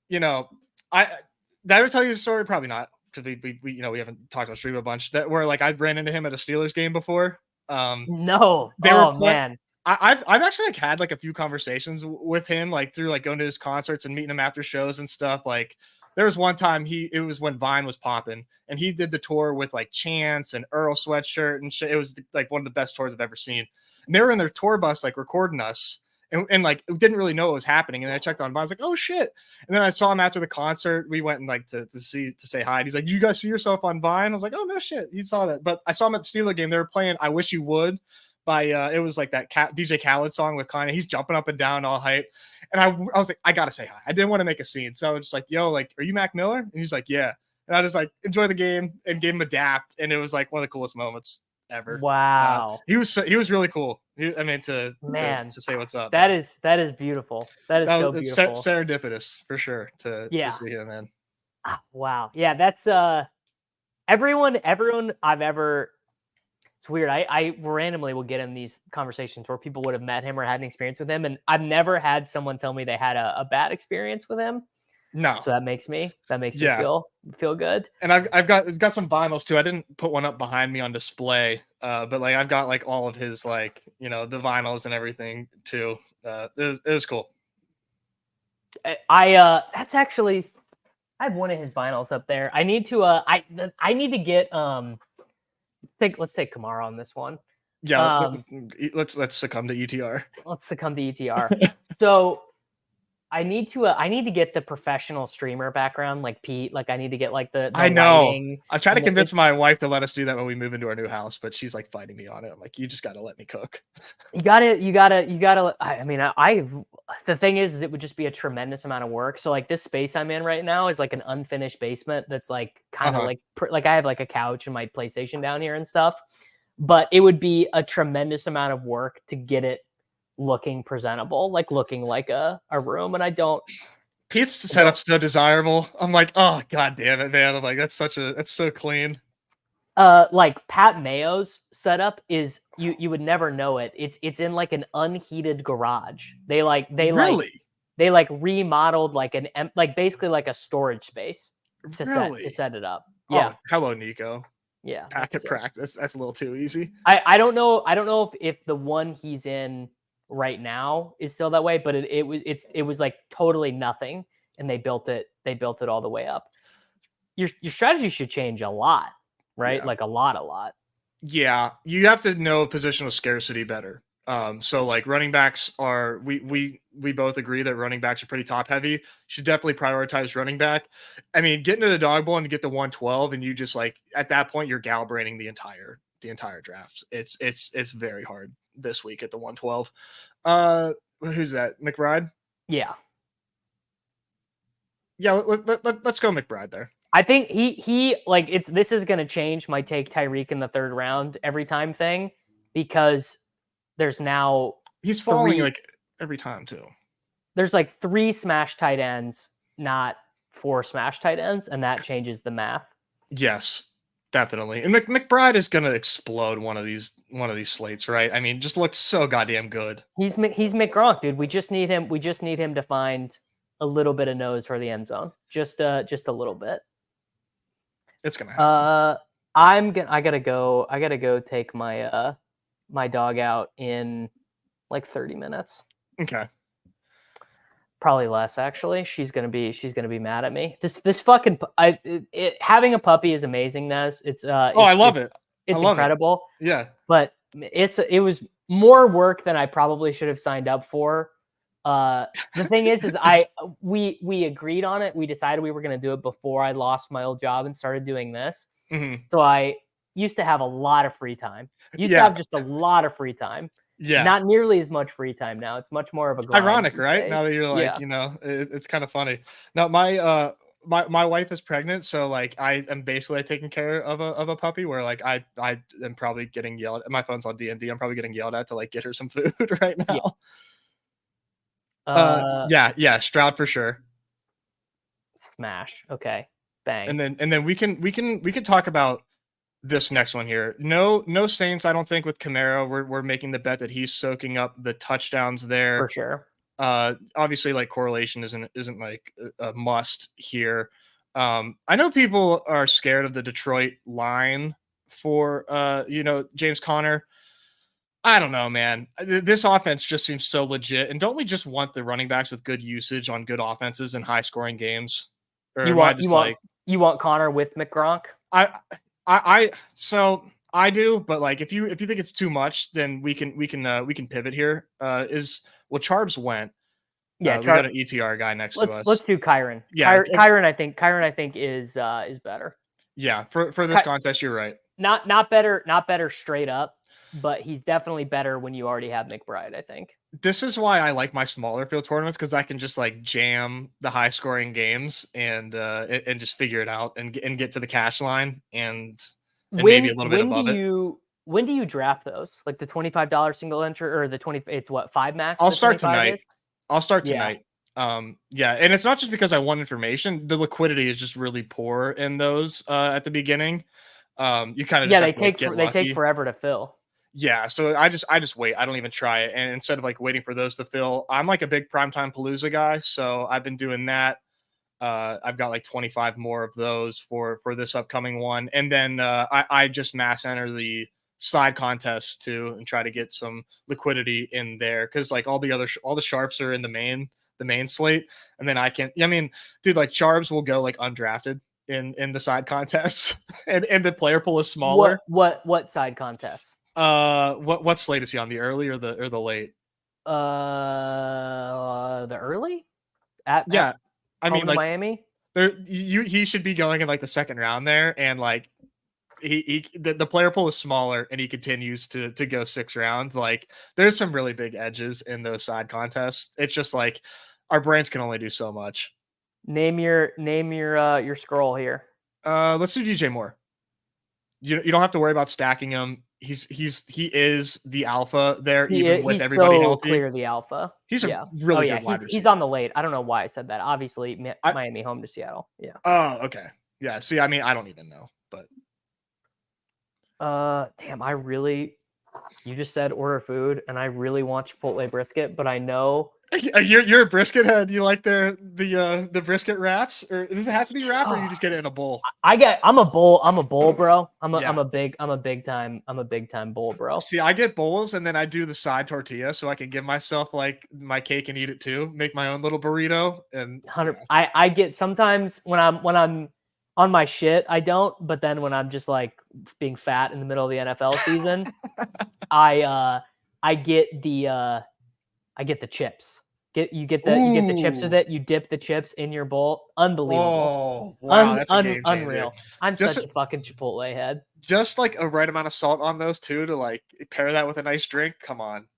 You know, did I ever tell you the story? Probably not, because we haven't talked on stream a bunch. That where like I ran into him at a Steelers game before. No, man. I've actually like had like a few conversations with him, like through like going to his concerts and meeting him after shows and stuff. Like there was one time it was when Vine was popping, and he did the tour with like Chance and Earl Sweatshirt and shit. It was like one of the best tours I've ever seen. And they were in their tour bus like recording us. And like didn't really know what was happening, and then I checked on him. I was like, "Oh shit!" And then I saw him after the concert. We went and like to say hi. And he's like, "You guys see yourself on Vine?" I was like, "Oh no shit, you saw that." But I saw him at the Steeler game. They were playing "I Wish You Would" by it was like that DJ Khaled song with Kanye. He's jumping up and down, all hype. And I was like, I gotta say hi. I didn't want to make a scene, so I was just like, "Yo, like, are you Mac Miller?" And he's like, "Yeah." And I just like enjoy the game and gave him a dap, and it was like one of the coolest moments ever. Wow. He was really cool. To say what's up. That is beautiful. That is so beautiful. Serendipitous for sure to see him, man. Wow. Yeah, that's everyone I've ever. It's weird. I randomly will get in these conversations where people would have met him or had an experience with him, and I've never had someone tell me they had a bad experience with him. No. So that makes me feel good. And I've got some vinyls too. I didn't put one up behind me on display, but like I've got like all of his like, you know, the vinyls and everything too. It was cool. That's actually, I have one of his vinyls up there. I need to I need to get let's take Kamara on this one. Yeah, let's succumb to ETR. Let's succumb to ETR. So I need to get the professional streamer background, like Pete. Like I need to get like the I know. lighting. I'm trying to and convince my wife to let us do that when we move into our new house, but she's like fighting me on it. I'm like, you just got to let me cook. You gotta. I mean, the thing is it would just be a tremendous amount of work. So like this space I'm in right now is like an unfinished basement that's like kind of like I have like a couch and my PlayStation down here and stuff, but it would be a tremendous amount of work to get it looking presentable, like looking like a room. And I don't. Pete's setup's so desirable. I'm like, oh god damn it, man. I'm like, that's so clean. Like Pat Mayo's setup is you would never know it. It's in like an unheated garage. They remodeled like like basically like a storage space to set it up. Yeah. Oh, hello, Nico. Yeah. Packet practice. That's a little too easy. I don't know if the one he's in right now is still that way, but it was like totally nothing, and they built it all the way up. Your strategy should change a lot. Right? Yeah. Like a lot. Yeah. You have to know positional scarcity better. So like running backs are, we both agree that running backs are pretty top heavy. You should definitely prioritize running back. I mean, get into the dog bowl and get the 112, and you just like, at that point, you're calibrating the entire draft. It's very hard this week at the 112. Who's that? McBride? Yeah. Yeah. Let's go McBride there. I think he like this is going to change my take tyreek in the third round every time thing, because there's now he's falling like every time too. There's like 3 smash tight ends, not 4 smash tight ends, and that changes the math. Yes, definitely. And McBride is going to explode one of these slates, right? I mean, just looks so goddamn good. He's McGronk, dude. We just need him to find a little bit of nose for the end zone, just a little bit. It's gonna happen. I gotta go take my my dog out in like 30 minutes. Okay. Probably less, actually. She's gonna be mad at me. This fucking having a puppy is amazing, Nez. I love it. It's incredible. Yeah. But it was more work than I probably should have signed up for. The thing is we agreed on it. We decided we were going to do it before I lost my old job and started doing this. Mm-hmm. So I used to have a lot of free time. To have just a lot of free time. Yeah. Not nearly as much free time now. It's much more of a grind. Ironic, right? Now that you're like, it's kind of funny. Now my wife is pregnant, so like I am basically taking care of a puppy where like I am probably getting yelled at. My phone's on D&D. I'm probably getting yelled at to like get her some food right now. Yeah. Yeah, Stroud for sure. Smash. Okay. Bang. And then we can talk about this next one here. No Saints, I don't think, with Kamara. We're making the bet that he's soaking up the touchdowns there. For sure. Obviously like correlation isn't like a must here. I know people are scared of the Detroit line for James Conner. I don't know, man. This offense just seems so legit. And don't we just want the running backs with good usage on good offenses and high scoring games? Or you want Conner with McGronk? So I do, but like if you think it's too much, then we can pivot here. Charbs went. Yeah, we got an ETR guy next to us. Let's do Kyron. Yeah, Kyron I think is better. Yeah, for this contest, you're right. Not better straight up, but he's definitely better when you already have McBride, I think. This is why I like my smaller field tournaments, because I can just like jam the high scoring games and just figure it out and get to the cash line and maybe a little bit above it. When do you draft those? Like the $25 single entry or the 20? It's what, 5 max? I'll start tonight. Yeah, and it's not just because I want information. The liquidity is just really poor in those at the beginning. You kind of they take forever to fill. Yeah, so I just wait. I don't even try it. And instead of like waiting for those to fill, I'm like a big primetime Palooza guy, so I've been doing that. I've got like 25 more of those for this upcoming one, and then I just mass enter the side contests too and try to get some liquidity in there, because like all the sharps are in the main slate, and then I can. I mean, dude, like Charbs will go like undrafted in the side contests, and the player pool is smaller. What side contests? What slate is he on? The early or the late? The early. at Yeah, I home mean, to like Miami. he should be going in like the second round there, and like the player pool is smaller, and he continues to go 6 rounds. Like, there's some really big edges in those side contests. It's just like our brains can only do so much. Name your scroll here. Let's do DJ Moore. You don't have to worry about stacking him. He is the alpha there, even with He's everybody so healthy. clear the alpha. He's Yeah. a really good wide He's receiver. on the late. I don't know why I said that. Obviously, Miami home to Seattle. Yeah. Oh, okay. Yeah. See, I mean, I don't even know, but damn, you just said order food, and I really want Chipotle brisket, but I know you're a brisket head. You like the brisket wraps, or does it have to be wrap, or you just get it in a bowl? I'm a bowl bro. I'm Yeah. a big time bowl bro. See, I get bowls, and then I do the side tortilla, so I can give myself like my cake and eat it too. Make my own little burrito, and 100. I get sometimes when I'm on my shit, I don't. But then when I'm just like being fat in the middle of the NFL season, I get the chips. You get the chips with it. You dip the chips in your bowl. Unbelievable. Oh, wow, that's a game changer. Unreal. I'm Just such a fucking Chipotle head. Just like a right amount of salt on those too, to like pair that with a nice drink. Come on.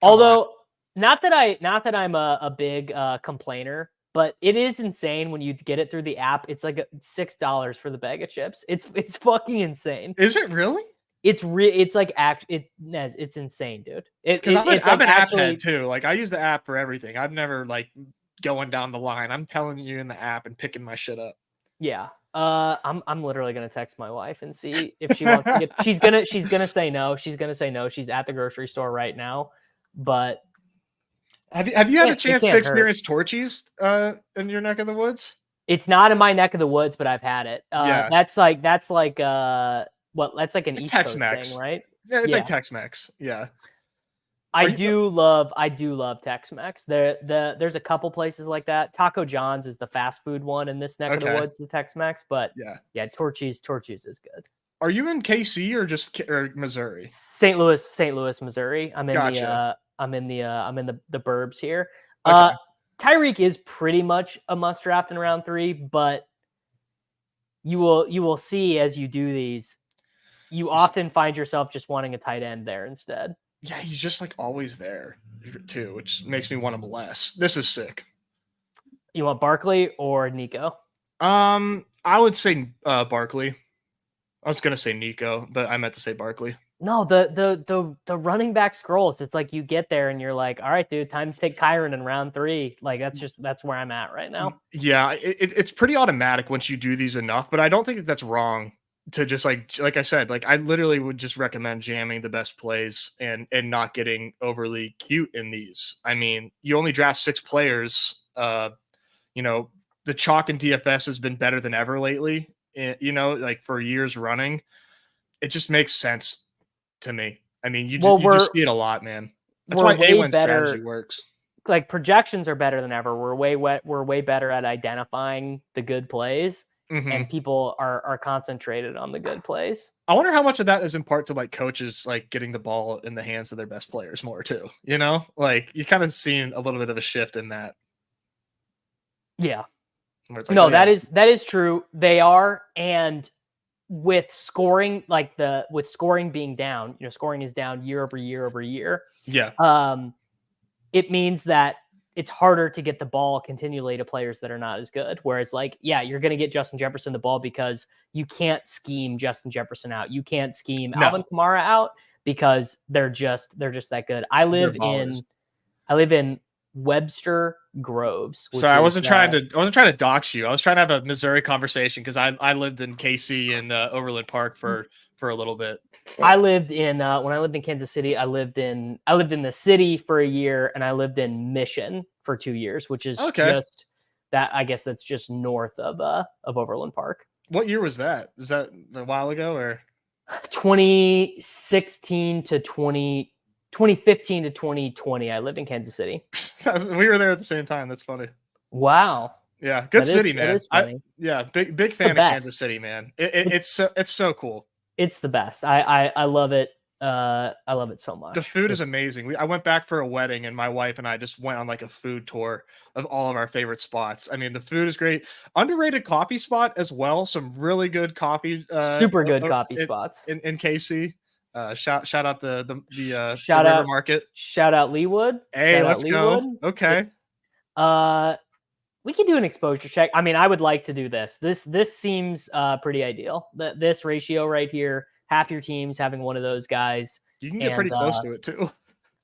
Although, not that I'm a big complainer, but it is insane when you get it through the app. It's like $6 for the bag of chips. It's fucking insane. Is it really? It's like Nez, it's insane, dude. Because I'm like an app head too. Like, I use the app for everything. I've never like going down the line. I'm telling you in the app and picking my shit up. Yeah. I'm literally gonna text my wife and see if she wants to get. She's gonna say no. She's gonna say no. She's at the grocery store right now. But have you had a chance to experience Torchies in your neck of the woods? It's not in my neck of the woods, but I've had it. Yeah. That's like that's like an East Coast Tex-Mex thing, right? Yeah, it's like Tex-Mex. Yeah. I do love Tex-Mex. There's a couple places like that. Taco John's is the fast food one in this neck of the woods, the Tex-Mex. But yeah, Torchies is good. Are you in KC or Missouri? St. Louis, Missouri. I'm in Gotcha. I'm in the burbs here. Okay. Tyreek is pretty much a must draft in round 3, but you will see as you do these, you often find yourself just wanting a tight end there instead. Yeah, he's just like always there too, which makes me want him less. This is sick. You want Barkley or Nico? I would say Barkley. I was gonna say Nico, but I meant to say Barkley. No, the running back scrolls. It's like you get there and you're like, all right, dude, time to take Kyron in round 3. Like that's where I'm at right now. Yeah, it's pretty automatic once you do these enough, but I don't think that's wrong to just like I said, like I literally would just recommend jamming the best plays and not getting overly cute in these. I mean, you only draft 6 players. You know, the chalk and DFS has been better than ever lately. You know, like for years running, it just makes sense to me. I mean, you just see it a lot, man. That's why A1 strategy works. Like projections are better than ever. We're way better at identifying the good plays, and people are concentrated on the good plays. I wonder how much of that is in part to like coaches like getting the ball in the hands of their best players more too. You know, like you kind of seen a little bit of a shift in that. Yeah. Like, no, that is true. They are, and with scoring, with scoring being down, scoring is down year over year. Yeah. It means that it's harder to get the ball continually to players that are not as good. Whereas, you're going to get Justin Jefferson the ball because you can't scheme Justin Jefferson out. You can't scheme Alvin Kamara out because they're just that good. I live in Webster Groves. So I wasn't trying to dox you. I was trying to have a Missouri conversation because I lived in KC and Overland Park for a little bit. I lived in when I lived in Kansas City. I lived in the city for a year, and I lived in Mission for 2 years, which is just that. I guess that's just north of Overland Park. What year was that? Was that a while ago or 2016 to 2015 to 2020? I lived in Kansas City. We were there at the same time. That's funny. Wow. Yeah, good city, man. Big fan of best. Kansas City, man. It's so cool. It's the best. I love it. I love it so much. The food is amazing. I went back for a wedding, and my wife and I just went on like a food tour of all of our favorite spots. I mean, the food is great. Underrated coffee spot as well. Some really good coffee. Super good coffee spots in KC. Shout out the shout River out Market. Shout out Leewood. Hey, Shout let's out go. Leewood. Okay. We can do an exposure check. I mean, I would like to do this. This seems pretty ideal. This ratio right here, half your teams having one of those guys. You can get pretty close to it too.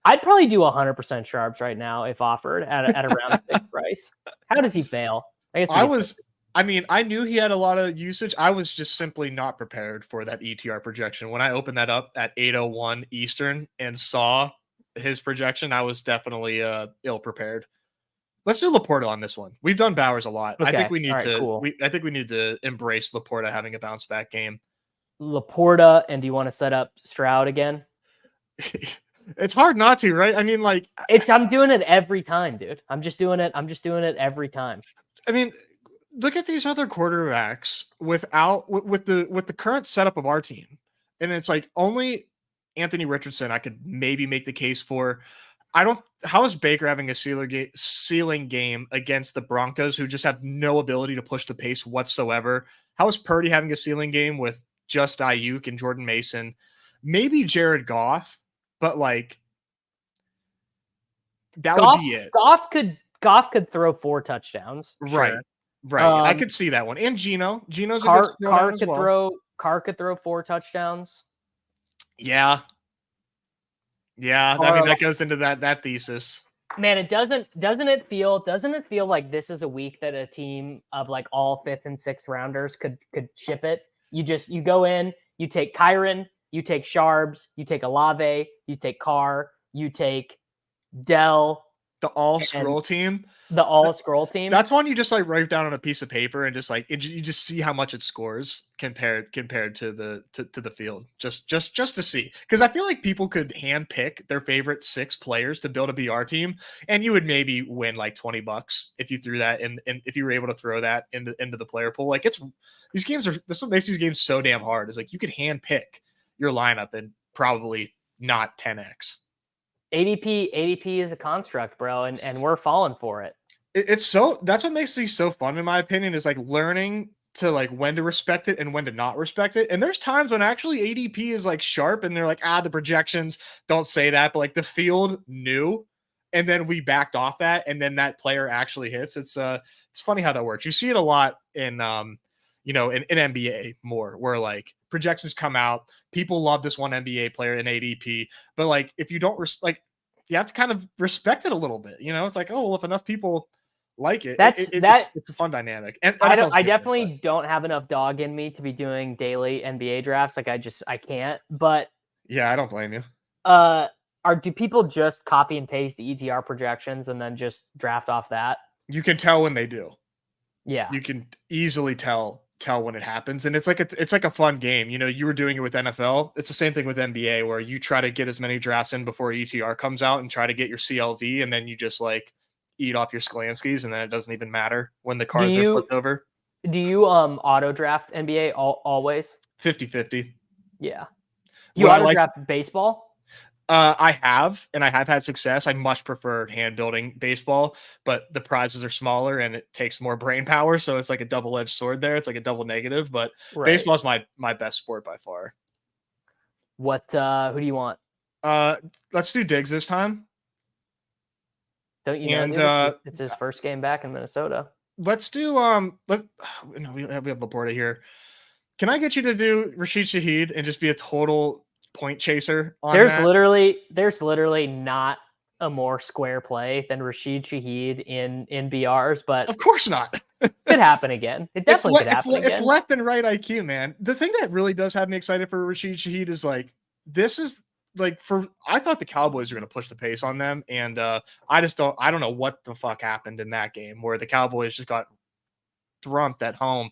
I'd probably do 100% sharps right now if offered at a round six price. How does he fail? I mean, I knew he had a lot of usage. I was just simply not prepared for that ETR projection. When I opened that up at 8:01 Eastern and saw his projection, I was definitely ill prepared. Let's do Laporta on this one. We've done Bowers a lot. Okay. I think we need Cool. I think we need to embrace Laporta having a bounce back game. Laporta, and do you want to set up Stroud again? It's hard not to, right? I mean, like I'm doing it every time, dude. I'm just doing it every time. I mean, look at these other quarterbacks with the current setup of our team. And it's like only Anthony Richardson I could maybe make the case for. How is Baker having a ceiling game against the Broncos, who just have no ability to push the pace whatsoever? How is Purdy having a ceiling game with just Aiyuk and Jordan Mason? Maybe Jared Goff, but like that would be it. Goff could throw 4 touchdowns. Right. Sure. Right. I could see that one. And Geno's Carr, a good Carr as could well. Carr could throw 4 touchdowns. Yeah. Yeah, I mean that goes into that thesis. Man, doesn't it feel like this is a week that a team of like all 5th and 6th rounders could ship it? You go in, you take Kyron, you take Sharbs, you take Olave, you take Carr, you take Dell. The all scroll team. The all scroll team. That's one you just like write down on a piece of paper and just like you just see how much it scores compared to the field. Just to see. Because I feel like people could hand pick their favorite 6 players to build a BR team, and you would maybe win like $20 if you threw that and if you were able to throw that into the player pool. Like that's what makes these games so damn hard, is like you could hand pick your lineup and probably not 10x. ADP is a construct, bro, and we're falling for it. That's what makes these so fun, in my opinion, is like learning to like when to respect it and when to not respect it. And there's times when actually ADP is like sharp and they're like, the projections don't say that, but like the field knew, and then we backed off that, and then that player actually hits. It's funny how that works. You see it a lot in in NBA more, where like projections come out, people love this one NBA player in ADP, but like if you don't you have to kind of respect it a little bit. It's like, oh well, if enough people like it, it's a fun dynamic. And I definitely don't have enough dog in me to be doing daily NBA drafts. Like I can't. But yeah, I don't blame you. Do people just copy and paste the ETR projections and then just draft off that? You can tell when they do. Yeah, you can easily tell when it happens, and it's like a fun game. You were doing it with NFL. It's the same thing with NBA, where you try to get as many drafts in before ETR comes out and try to get your CLV, and then you just like eat off your Sklansky's, and then it doesn't even matter when the cards are flipped over. Do you auto draft NBA always? 50-50. Yeah. Do you auto draft baseball? I have had success. I much prefer hand building baseball, but the prizes are smaller and it takes more brain power. So it's like a double-edged sword there. It's like a double negative, but baseball is my best sport by far. Who do you want? Let's do Diggs this time. Don't you know? It's his first game back in Minnesota. Let's do we have Laporta here. Can I get you to do Rashid Shaheed and just be a total point chaser on there's that? literally not a more square play than Rashid Shaheed in BRs, but of course not. It could happen again. It definitely could happen again. It's left and right IQ, man. The thing that really does have me excited for Rashid Shaheed is like, this is like, I thought the Cowboys were going to push the pace on them, and I don't know what the fuck happened in that game where the Cowboys just got thrumped at home.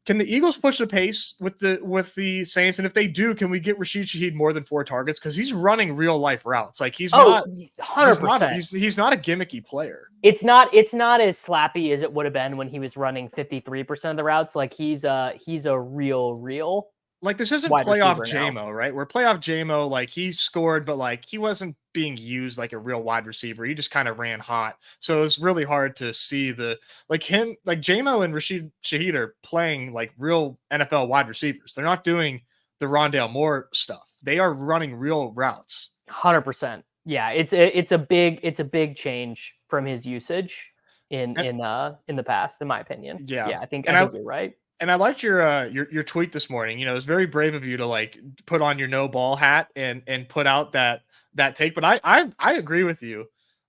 Can the Eagles push the pace with the Saints? And if they do, can we get Rashid Shaheed more than 4 targets? Because he's running real life routes. Like he's not 100%. He's not a gimmicky player. It's not as slappy as it would have been when he was running 53% of the routes. Like he's a real. Like, this isn't wide playoff receiver now. JMO, right? Where playoff JMO, like, he scored, but like he wasn't being used like a real wide receiver. He just kind of ran hot. So it was really hard to see like JMO and Rashid Shaheed are playing like real NFL wide receivers. They're not doing the Rondale Moore stuff. They are running real routes. 100%. Yeah, it's a big change from his usage in the past, in my opinion. Yeah. I think And you're right. And I liked your tweet this morning. You know, it's very brave of you to like put on your no ball hat and put out that take. But I agree with you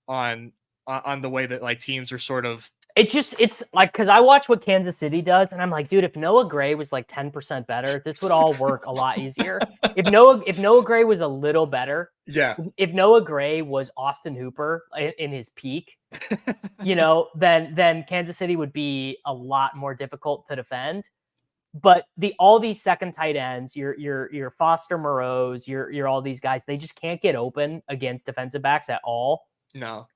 on the way that like teams are sort of. It's like, because I watch what Kansas City does, and I'm like, dude, if Noah Gray was like 10% better, this would all work a lot easier. If Noah Gray was a little better, Yeah. If Noah Gray was Austin Hooper in his peak, then Kansas City would be a lot more difficult to defend. But all these second tight ends, your Foster Moreaus, your all these guys, they just can't get open against defensive backs at all. No.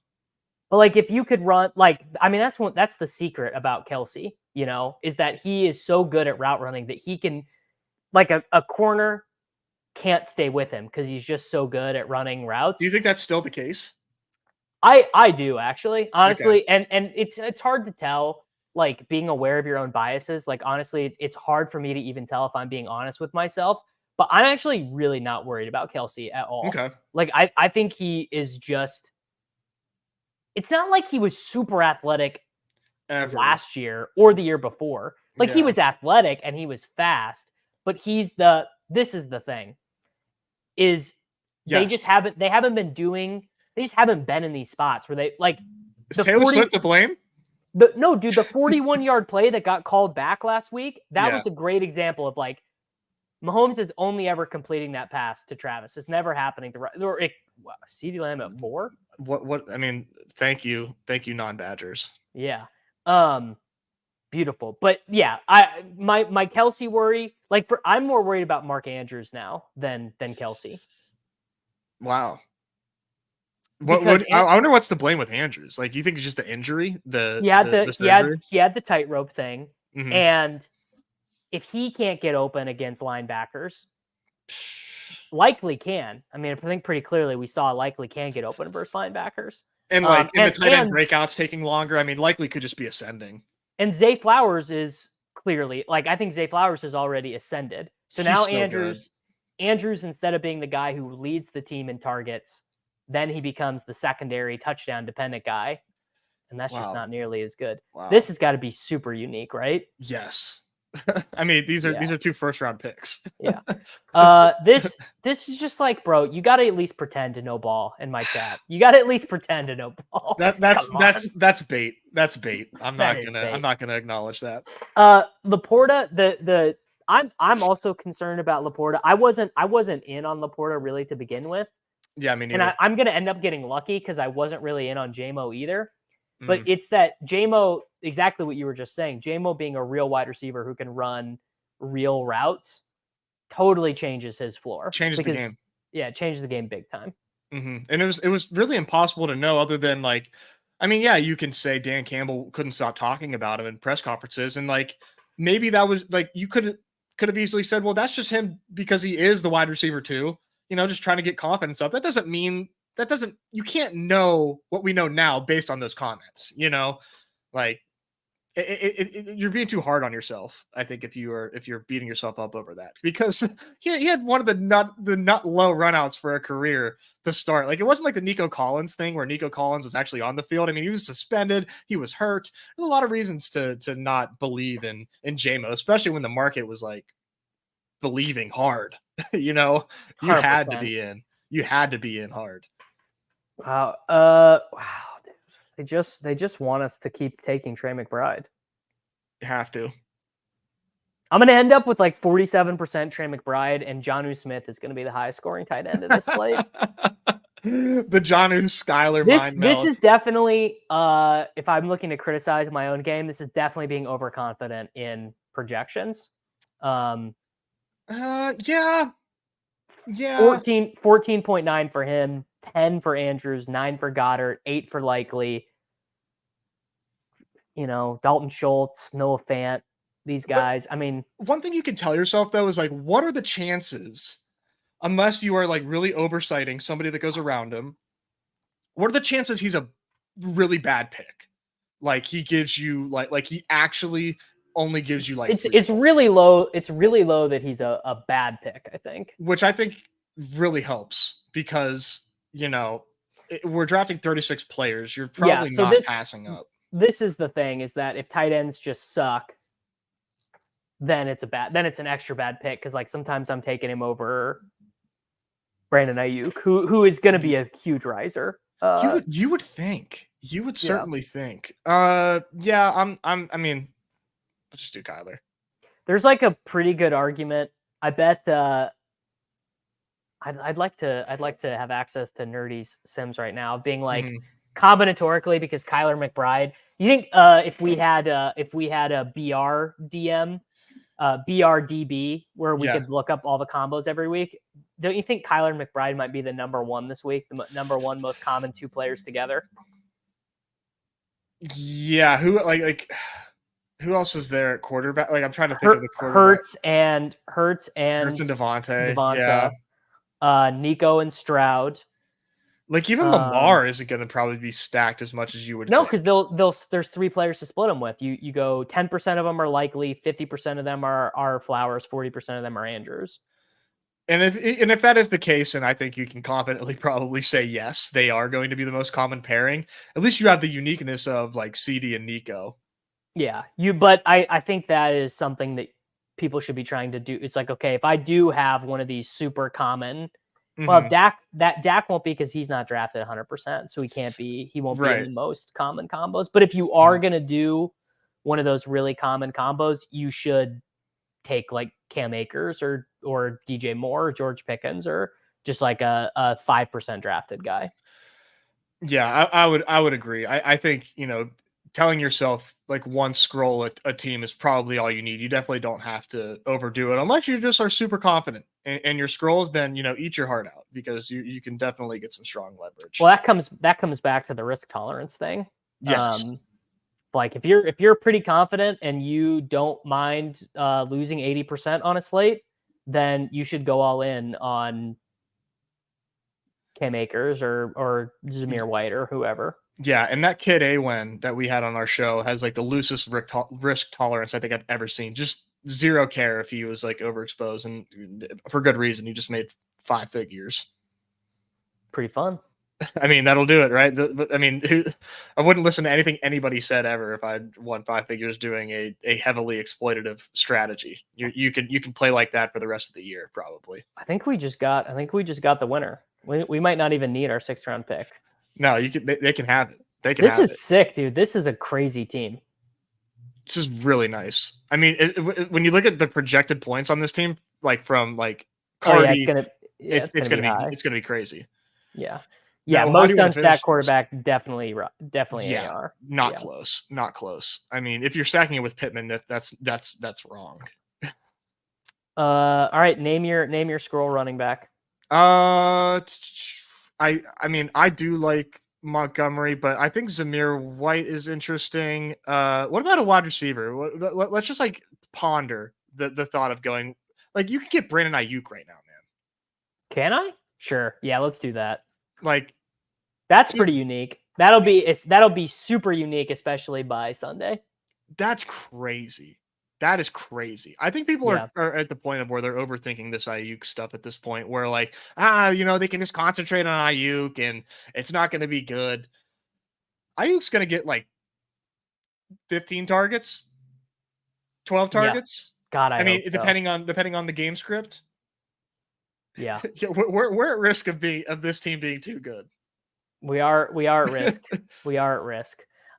But like, if you could run, like, I mean, that's the secret about Kelsey, is that he is so good at route running that he can, like, a corner can't stay with him because he's just so good at running routes. Do you think that's still the case? I do, actually, honestly. Okay. And it's hard to tell, like, being aware of your own biases. Like, honestly, it's hard for me to even tell if I'm being honest with myself, but I'm actually really not worried about Kelsey at all. Okay. Like, I think he is just, it's not like he was super athletic last year or the year before. Like, he was athletic and he was fast, but this is the thing, is they just haven't been in these spots where they, like, is Taylor Swift to blame? No, dude, the 41-yard play that got called back last week, that was a great example of, like, Mahomes is only ever completing that pass to Travis. It's never happening to CeeDee Lamb at 4. What I mean, thank you, non-Badgers. Yeah. Beautiful. But yeah, my Kelsey worry, like, I'm more worried about Mark Andrews now than Kelsey. Wow. I wonder what's to blame with Andrews. Like, you think it's just the injury? He had the tightrope thing, mm-hmm. and if he can't get open against linebackers, Likely can. I mean, I think pretty clearly we saw Likely can get open versus linebackers. And like the tight end breakouts taking longer. I mean, Likely could just be ascending. And Zay Flowers is clearly, like, I think Zay Flowers has already ascended. So now Andrews, instead of being the guy who leads the team in targets, then he becomes the secondary touchdown dependent guy. And that's just not nearly as good. Wow. This has got to be super unique, right? Yes. I mean, these are 2 first-round picks. Yeah. This is just like, bro, you got to at least pretend to know ball in my chat. You got to at least pretend to know ball. That's bait. That's bait. I'm not gonna acknowledge that. Laporta, I'm also concerned about Laporta. I wasn't in on Laporta really to begin with. Yeah, I mean, and I'm gonna end up getting lucky because I wasn't really in on JMO either. But it's that JMO, exactly what you were just saying, JMO being a real wide receiver who can run real routes totally changes his floor. Changes the game. Yeah, it changes the game big time. Mm-hmm. And it was really impossible to know other than, like, I mean, yeah, you can say Dan Campbell couldn't stop talking about him in press conferences. And, like, maybe that was, like, you could have easily said, well, that's just him because he is the wide receiver too, just trying to get confidence up. That doesn't mean you can't know what we know now based on those comments, like you're being too hard on yourself. I think if you're beating yourself up over that, because he had one of the nut low runouts for a career to start. Like, it wasn't like the Nico Collins thing where Nico Collins was actually on the field. I mean, he was suspended, he was hurt. There's a lot of reasons to not believe in JMO, especially when the market was like believing hard. You 100%. had to be in. You had to be in hard. Wow. Dude. They just want us to keep taking Trey McBride. You have to. I'm going to end up with like 47% Trey McBride, and Jonnu Smith is going to be the highest scoring tight end in this slate. The Jonnu Skyler mind melt. This is definitely, if I'm looking to criticize my own game, this is definitely being overconfident in projections. Yeah. 14.9 for him, 10 for Andrews, 9 for Goddard, 8 for Likely. Dalton Schultz, Noah Fant. these guys. I mean, one thing you can tell yourself though is like, what are the chances, unless you are like really oversighting somebody that goes around him, what are the chances he's a really bad pick? Like he gives you like he actually only gives you like it's really low. It's really low that he's a bad pick, I think. Which I think really helps because, we're drafting 36 players. You're probably so not passing up. This is the thing, is that if tight ends just suck, then it's an extra bad pick, because like sometimes I'm taking him over Brandon Aiyuk, who is going to be a huge riser. You would think. You would certainly think. I mean, let's just do Kyler. There's like a pretty good argument. I bet I'd like to have access to Nerdy's Sims right now, being like combinatorically, because Kyler McBride. You think if we had a BR DM, BRDB, where we could look up all the combos every week, don't you think Kyler McBride might be the number one this week, the number one most common two players together? Yeah, who else is there at quarterback? Like I'm trying to think of the quarterback. Hurts and Devontae. Yeah. Nico and Stroud. Like even Lamar isn't going to probably be stacked as much as you would. No, because there's three players to split them with. You go 10% of them are likely, 50% of them are Flowers, 40% of them are Andrews. And if that is the case, and I think you can confidently probably say yes, they are going to be the most common pairing. At least you have the uniqueness of like CD and Nico. Yeah, but I think that is something that people should be trying to do. It's like, okay, if I do have one of these super common, well, Dak won't be, because he's not drafted 100%, so he won't be in the most common combos. But if you are gonna do one of those really common combos, you should take like Cam Akers or DJ Moore or George Pickens, or just like a 5% drafted guy. Yeah, I would agree. I think, telling yourself like one scroll a team is probably all you need. You definitely don't have to overdo it unless you just are super confident in your scrolls. Then eat your heart out, because you can definitely get some strong leverage. Well, that comes back to the risk tolerance thing. Yes. Like if you're pretty confident and you don't mind losing 80% on a slate, then you should go all in on Cam Akers or Jahmyr White or whoever. Yeah, and that kid Awen that we had on our show has like the loosest risk tolerance I think I've ever seen. Just zero care if he was like overexposed, and for good reason. He just made 5 figures. Pretty fun. I mean, that'll do it, right? I wouldn't listen to anything anybody said ever if I'd won 5 figures doing a heavily exploitative strategy. You can play like that for the rest of the year, probably. I think we just got the winner. We might not even need our 6th round pick. No, you can. They can have it. This is sick, dude. This is a crazy team. This is really nice. I mean, when you look at the projected points on this team, like from like Cardi, it's gonna be crazy. Yeah. Yeah, most unstacked quarterback, definitely AR. Not close. I mean, if you're stacking it with Pittman, that's wrong. All right, name your scroll running back. I mean, I do like Montgomery, but I think Jahmyr White is interesting. What about a wide receiver? Let's just like ponder the thought of going, like, you can get Brandon Aiyuk right now, man. Can I? Sure. Yeah, let's do that. Like, that's pretty unique. That'll be super unique, especially by Sunday. That's crazy. That is crazy. I think people are at the point of where they're overthinking this Aiyuk stuff at this point, where like, they can just concentrate on Aiyuk and it's not going to be good. Aiyuk's going to get like 15 targets, 12 targets. God, I mean, so. depending on the game script. Yeah. We're at risk of this team being too good. We are at risk. We are at risk.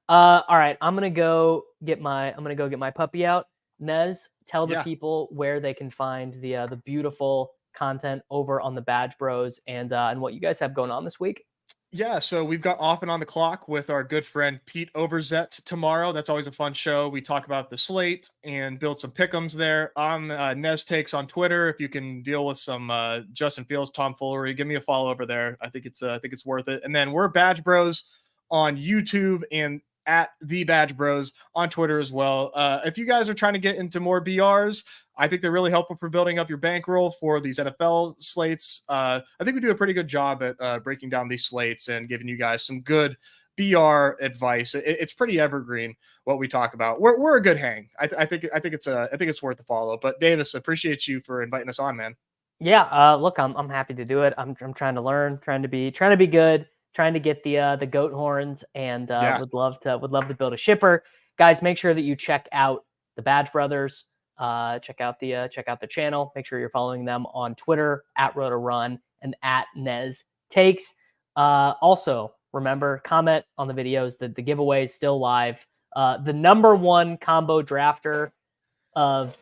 All right, I'm gonna go get my puppy out. Nez, tell the people where they can find the beautiful content over on the Badge Bros and what you guys have going on this week. Yeah, so we've got Off and On the Clock with our good friend Pete Overzet tomorrow. That's always a fun show. We talk about the slate and build some pick'ems there. I'm Nez Takes on Twitter. If you can deal with some Justin Fields tomfoolery, give me a follow over there. I think it's worth it. And then we're Badge Bros on YouTube and at the Badge Bros on Twitter as well. If you guys are trying to get into more BRs, I think they're really helpful for building up your bankroll for these NFL slates. I think we do a pretty good job at breaking down these slates and giving you guys some good BR advice. It's pretty evergreen what we talk about. We're a good hang. I think it's worth the follow. But Davis, appreciate you for inviting us on, man. Yeah, look, I'm happy to do it. I'm trying to learn, trying to be good, trying to get the goat horns, and would love to build a shipper. Guys, make sure that you check out the Badge Brothers. Check out the channel. Make sure you're following them on Twitter at rotorun and at Nez Takes. Also, remember, comment on the videos. The giveaway is still live. The #1 combo drafter of,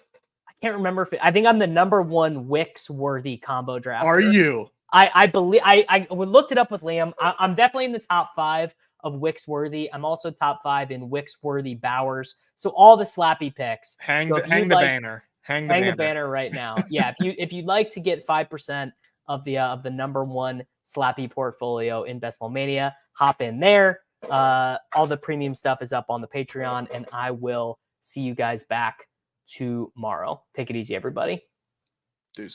I can't remember if I think I'm the #1 Wix worthy combo drafter. Are you? I believe I looked it up with Liam. I'm definitely in the top 5 of Wix worthy. I'm also top 5 in Wix worthy Bowers. So all the slappy picks. Hang so the banner. Hang the banner right now. Yeah, if you'd like to get 5% of the #1 slappy portfolio in Best Ball Mania, hop in there. All the premium stuff is up on the Patreon, and I will see you guys back tomorrow. Take it easy, everybody.